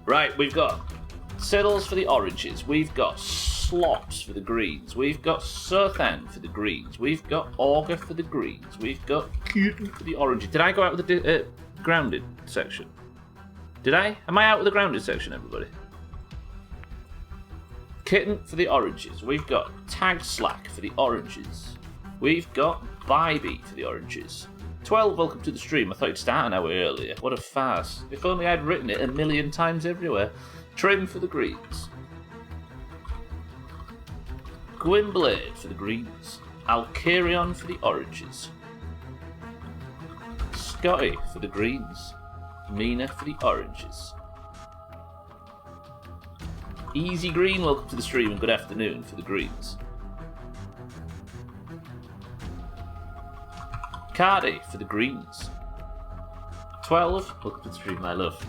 Right, we've got Siddles for the oranges. We've got Slops for the greens. We've got Sothan for the greens. We've got Augur for the greens. We've got Kitten for the oranges. Did I go out with the grounded section? Did I? Am I out with the grounded section, everybody? Kitten for the oranges. We've got Tag Slack for the oranges. We've got Bybee for the oranges. 12, welcome to the stream. I thought you'd start an hour earlier. What a farce. If only I'd written it a million times everywhere. Trim for the greens. Gwynblade for the greens. Alcarion for the oranges. Scotty for the greens. Mina for the oranges. Easy Green, welcome to the stream and good afternoon for the greens. Cardi for the greens. 12, welcome to the stream, my love,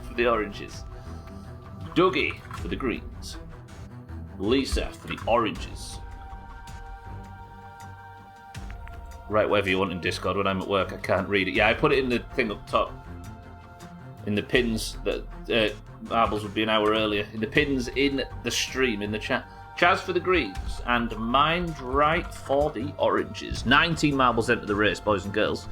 for the oranges. Dougie for the greens. Lisa for the oranges. Right, whatever you want in Discord. When I'm at work, I can't read it. Yeah, I put it in the thing up top. In the pins that marbles would be an hour earlier. In the pins in the stream, in the chat. Chaz for the greens and Mind Right for the oranges. 19 marbles enter the race, boys and girls.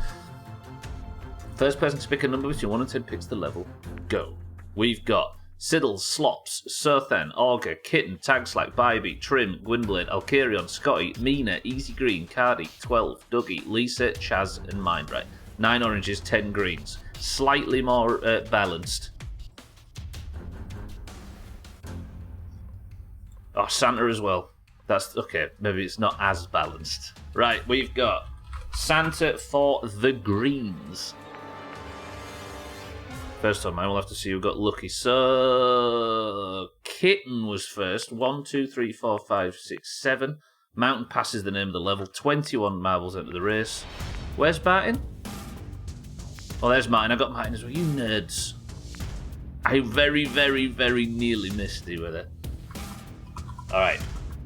First person to pick a number between 1 and 10 picks the level. Go. We've got Siddles, Slops, Sothan, Augur, Kitten, Tagslack, Bybee, Trim, Gwynblade, Alcarion, Scotty, Mina, Easy Green, Cardi, 12, Dougie, Lisa, Chaz, and Mind Right. 9 oranges, 10 greens. Slightly more balanced. Oh, Santa as well. That's okay. Maybe it's not as balanced. Right, we've got Santa for the greens. First time, I will have to see who got lucky. So, Kitten was first. 1, 2, 3, 4, 5, 6, 7. Mountain Pass is the name of the level. 21 marbles into the race. Where's Martin? Oh, there's Martin. I got Martin as well. You nerds. I very, very, very nearly missed you with it. Alright.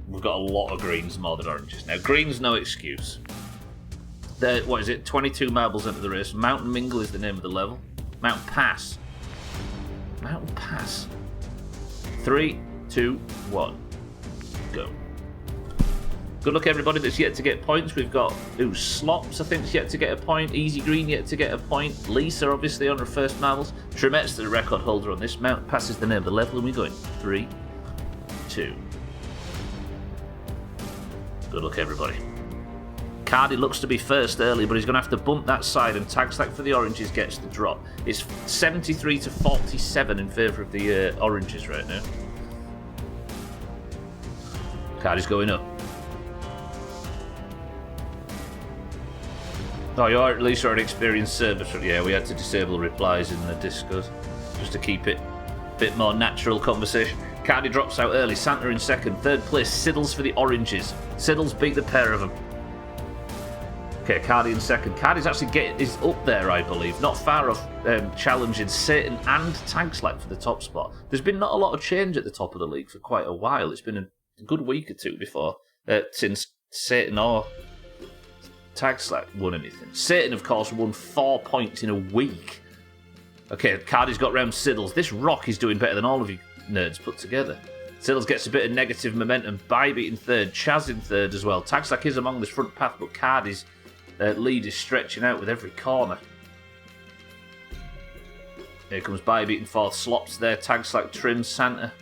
We've got a lot of greens more than oranges. Now, greens, no excuse. What is it? 22 marbles into the race. Mountain Mingle is the name of the level. Mountain Pass. Mountain Pass. 3, 2, 1. Go. Good luck, everybody that's yet to get points. We've got Slops, I think, is yet to get a point. Easy Green yet to get a point. Lisa, obviously, on her first marbles. Tremette's the record holder on this. Mountain Pass is the name of the level, and we're going 3, 2. Good luck, everybody. Cardi looks to be first early, but he's going to have to bump that side, and Tagstack for the oranges gets the drop. It's 73 to 47 in favour of the oranges right now. Cardi's going up. Oh, you're at least an experienced service. Yeah, we had to disable replies in the Discord just to keep it a bit more natural conversation. Cardi drops out early. Santa in second. Third place, Siddles for the oranges. Siddles beat the pair of them. Okay, Cardi in second. Cardi's actually is up there, I believe. Not far off challenging Satan and Tagslack for the top spot. There's been not a lot of change at the top of the league for quite a while. It's been a good week or two before since Satan or Tagslack won anything. Satan, of course, won 4 points in a week. Okay, Cardi's got round Siddles. This rock is doing better than all of you nerds put together. Siddles gets a bit of negative momentum. Bybee in third. Chaz in third as well. Tagslack is among this front path, but Cardi's lead is stretching out with every corner. Here comes By beating fourth. Slops there. Tag Slack, Trim, Santa.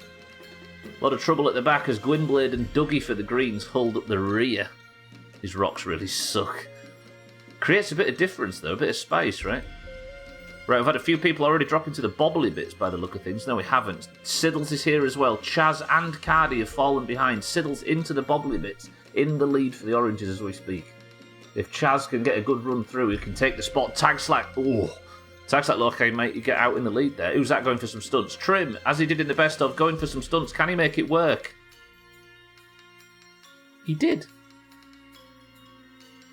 A lot of trouble at the back as Gwynblade and Dougie for the greens hold up the rear. These rocks really suck. Creates a bit of difference though, a bit of spice, right? Right, we've had a few people already drop into the bobbly bits by the look of things. No, we haven't. Siddles is here as well. Chaz and Cardi have fallen behind. Siddles into the bobbly bits, in the lead for the oranges as we speak. If Chaz can get a good run through, he can take the spot. Tag Slack, oh. Tag Slack, okay, mate, you get out in the lead there. Who's that going for some stunts? Trim, as he did in the best of, going for some stunts. Can he make it work? He did.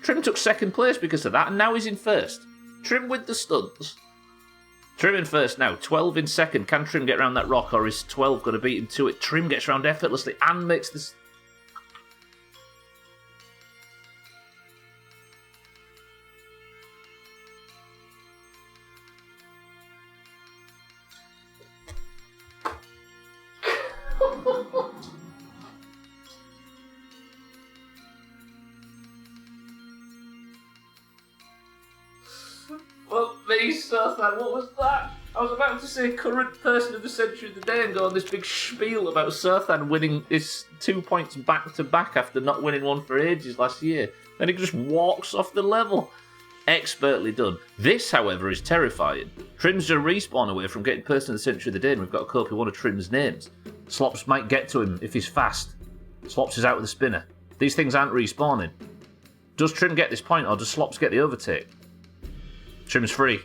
Trim took second place because of that, and now he's in first. Trim with the stunts. Trim in first now, 12 in second. Can Trim get around that rock, or is 12 going to beat him to it? Trim gets around effortlessly and makes this... Fuck me, Sothan, what was that? I was about to say current person of the century of the day and go on this big spiel about Sothan winning his 2 points back to back after not winning one for ages last year. Then he just walks off the level. Expertly done. This, however, is terrifying. Trim's a respawn away from getting person of the century of the day, and we've got to copy one of Trim's names. Slops might get to him if he's fast. Slops is out with the spinner. These things aren't respawning. Does Trim get this point, or does Slops get the overtake? Trim's free.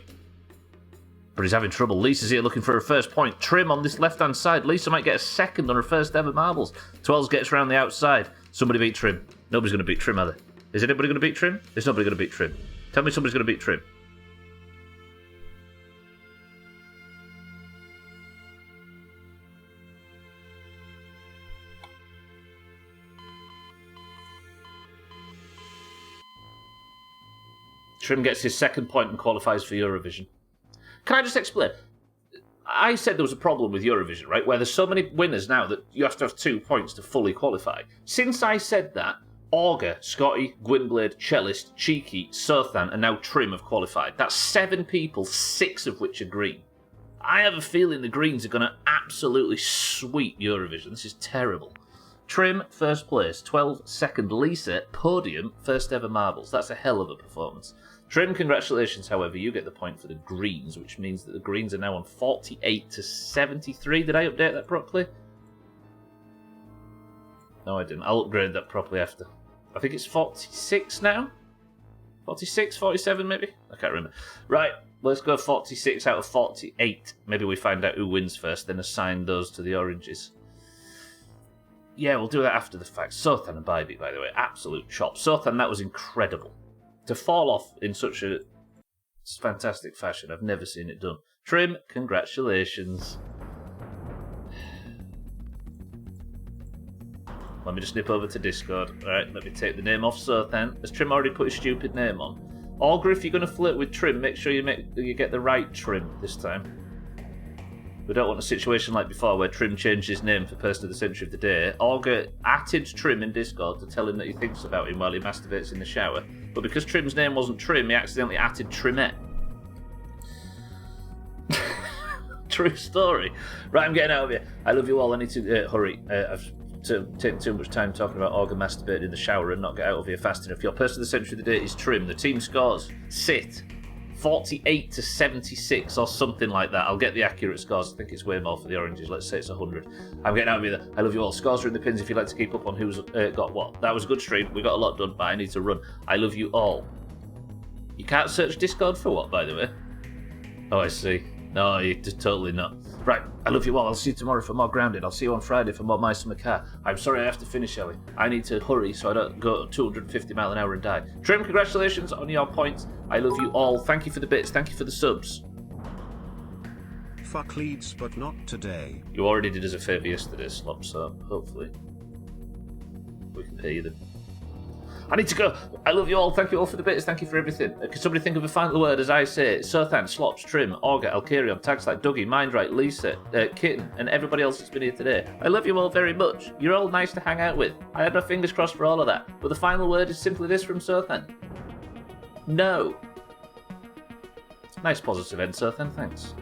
But he's having trouble. Lisa's here looking for her first point. Trim on this left-hand side. Lisa might get a second on her first ever marbles. Twelves gets around the outside. Somebody beat Trim. Nobody's going to beat Trim, are they? Is anybody going to beat Trim? There's nobody going to beat Trim. Tell me somebody's going to beat Trim. Trim gets his second point and qualifies for Eurovision. Can I just explain? I said there was a problem with Eurovision, right? Where there's so many winners now that you have to have 2 points to fully qualify. Since I said that, Augur, Scotty, Gwynblade, Cellist, Cheeky, Sothan, and now Trim have qualified. That's 7 people, 6 of which are green. I have a feeling the greens are going to absolutely sweep Eurovision. This is terrible. Trim, first place. 12, second. Lisa, podium, first ever marbles. That's a hell of a performance. Trim, congratulations, however, you get the point for the greens, which means that the greens are now on 48 to 73. Did I update that properly? No, I didn't. I'll upgrade that properly after. I think it's 46 now? 46, 47 maybe? I can't remember. Right, let's go 46 out of 48. Maybe we find out who wins first, then assign those to the oranges. Yeah, we'll do that after the fact. Sothan and Bybee, by the way, absolute chop. Sothan, that was incredible. To fall off in such a fantastic fashion, I've never seen it done. Trim, congratulations. Let me just nip over to Discord. Alright, let me take the name off Sothan. Has Trim already put his stupid name on? Augur, if you're going to flirt with Trim, make sure you get the right Trim this time. We don't want a situation like before where Trim changed his name for Person of the Century of the Day. Augur atted Trim in Discord to tell him that he thinks about him while he masturbates in the shower. But because Trim's name wasn't Trim, he accidentally atted Trimette. True story. Right, I'm getting out of here. I love you all. I need to hurry. I've taken too much time talking about Augur masturbating in the shower and not get out of here fast enough. Your Person of the Century of the Day is Trim. The team scores sit 48 to 76 or something like that. I'll get the accurate scores. I think it's way more for the oranges. Let's say it's 100. I'm getting out of here. I love you all. Scores are in the pins if you'd like to keep up on who's got what. That was a good stream. We got a lot done, but I need to run. I love you all. You can't search Discord for what, by the way? Oh, I see. No, you just totally not. Right, I love you all. I'll see you tomorrow for more Grounded. I'll see you on Friday for more My Summer Car. I'm sorry I have to finish, Ellie. I need to hurry so I don't go 250 mile an hour and die. Trim, congratulations on your points. I love you all. Thank you for the bits. Thank you for the subs. Fuck Leeds, but not today. You already did us a favour yesterday, Slop, so hopefully we can pay you then. I need to go. I love you all. Thank you all for the bits. Thank you for everything. Can somebody think of a final word as I say it? Sothan, Slops, Trim, Augur, Alkarion, Tags like Dougie, Mindright, Lisa, Kitten, and everybody else that's been here today. I love you all very much. You're all nice to hang out with. I had my fingers crossed for all of that. But the final word is simply this from Sothan. No. Nice positive end, Sothan. Thanks.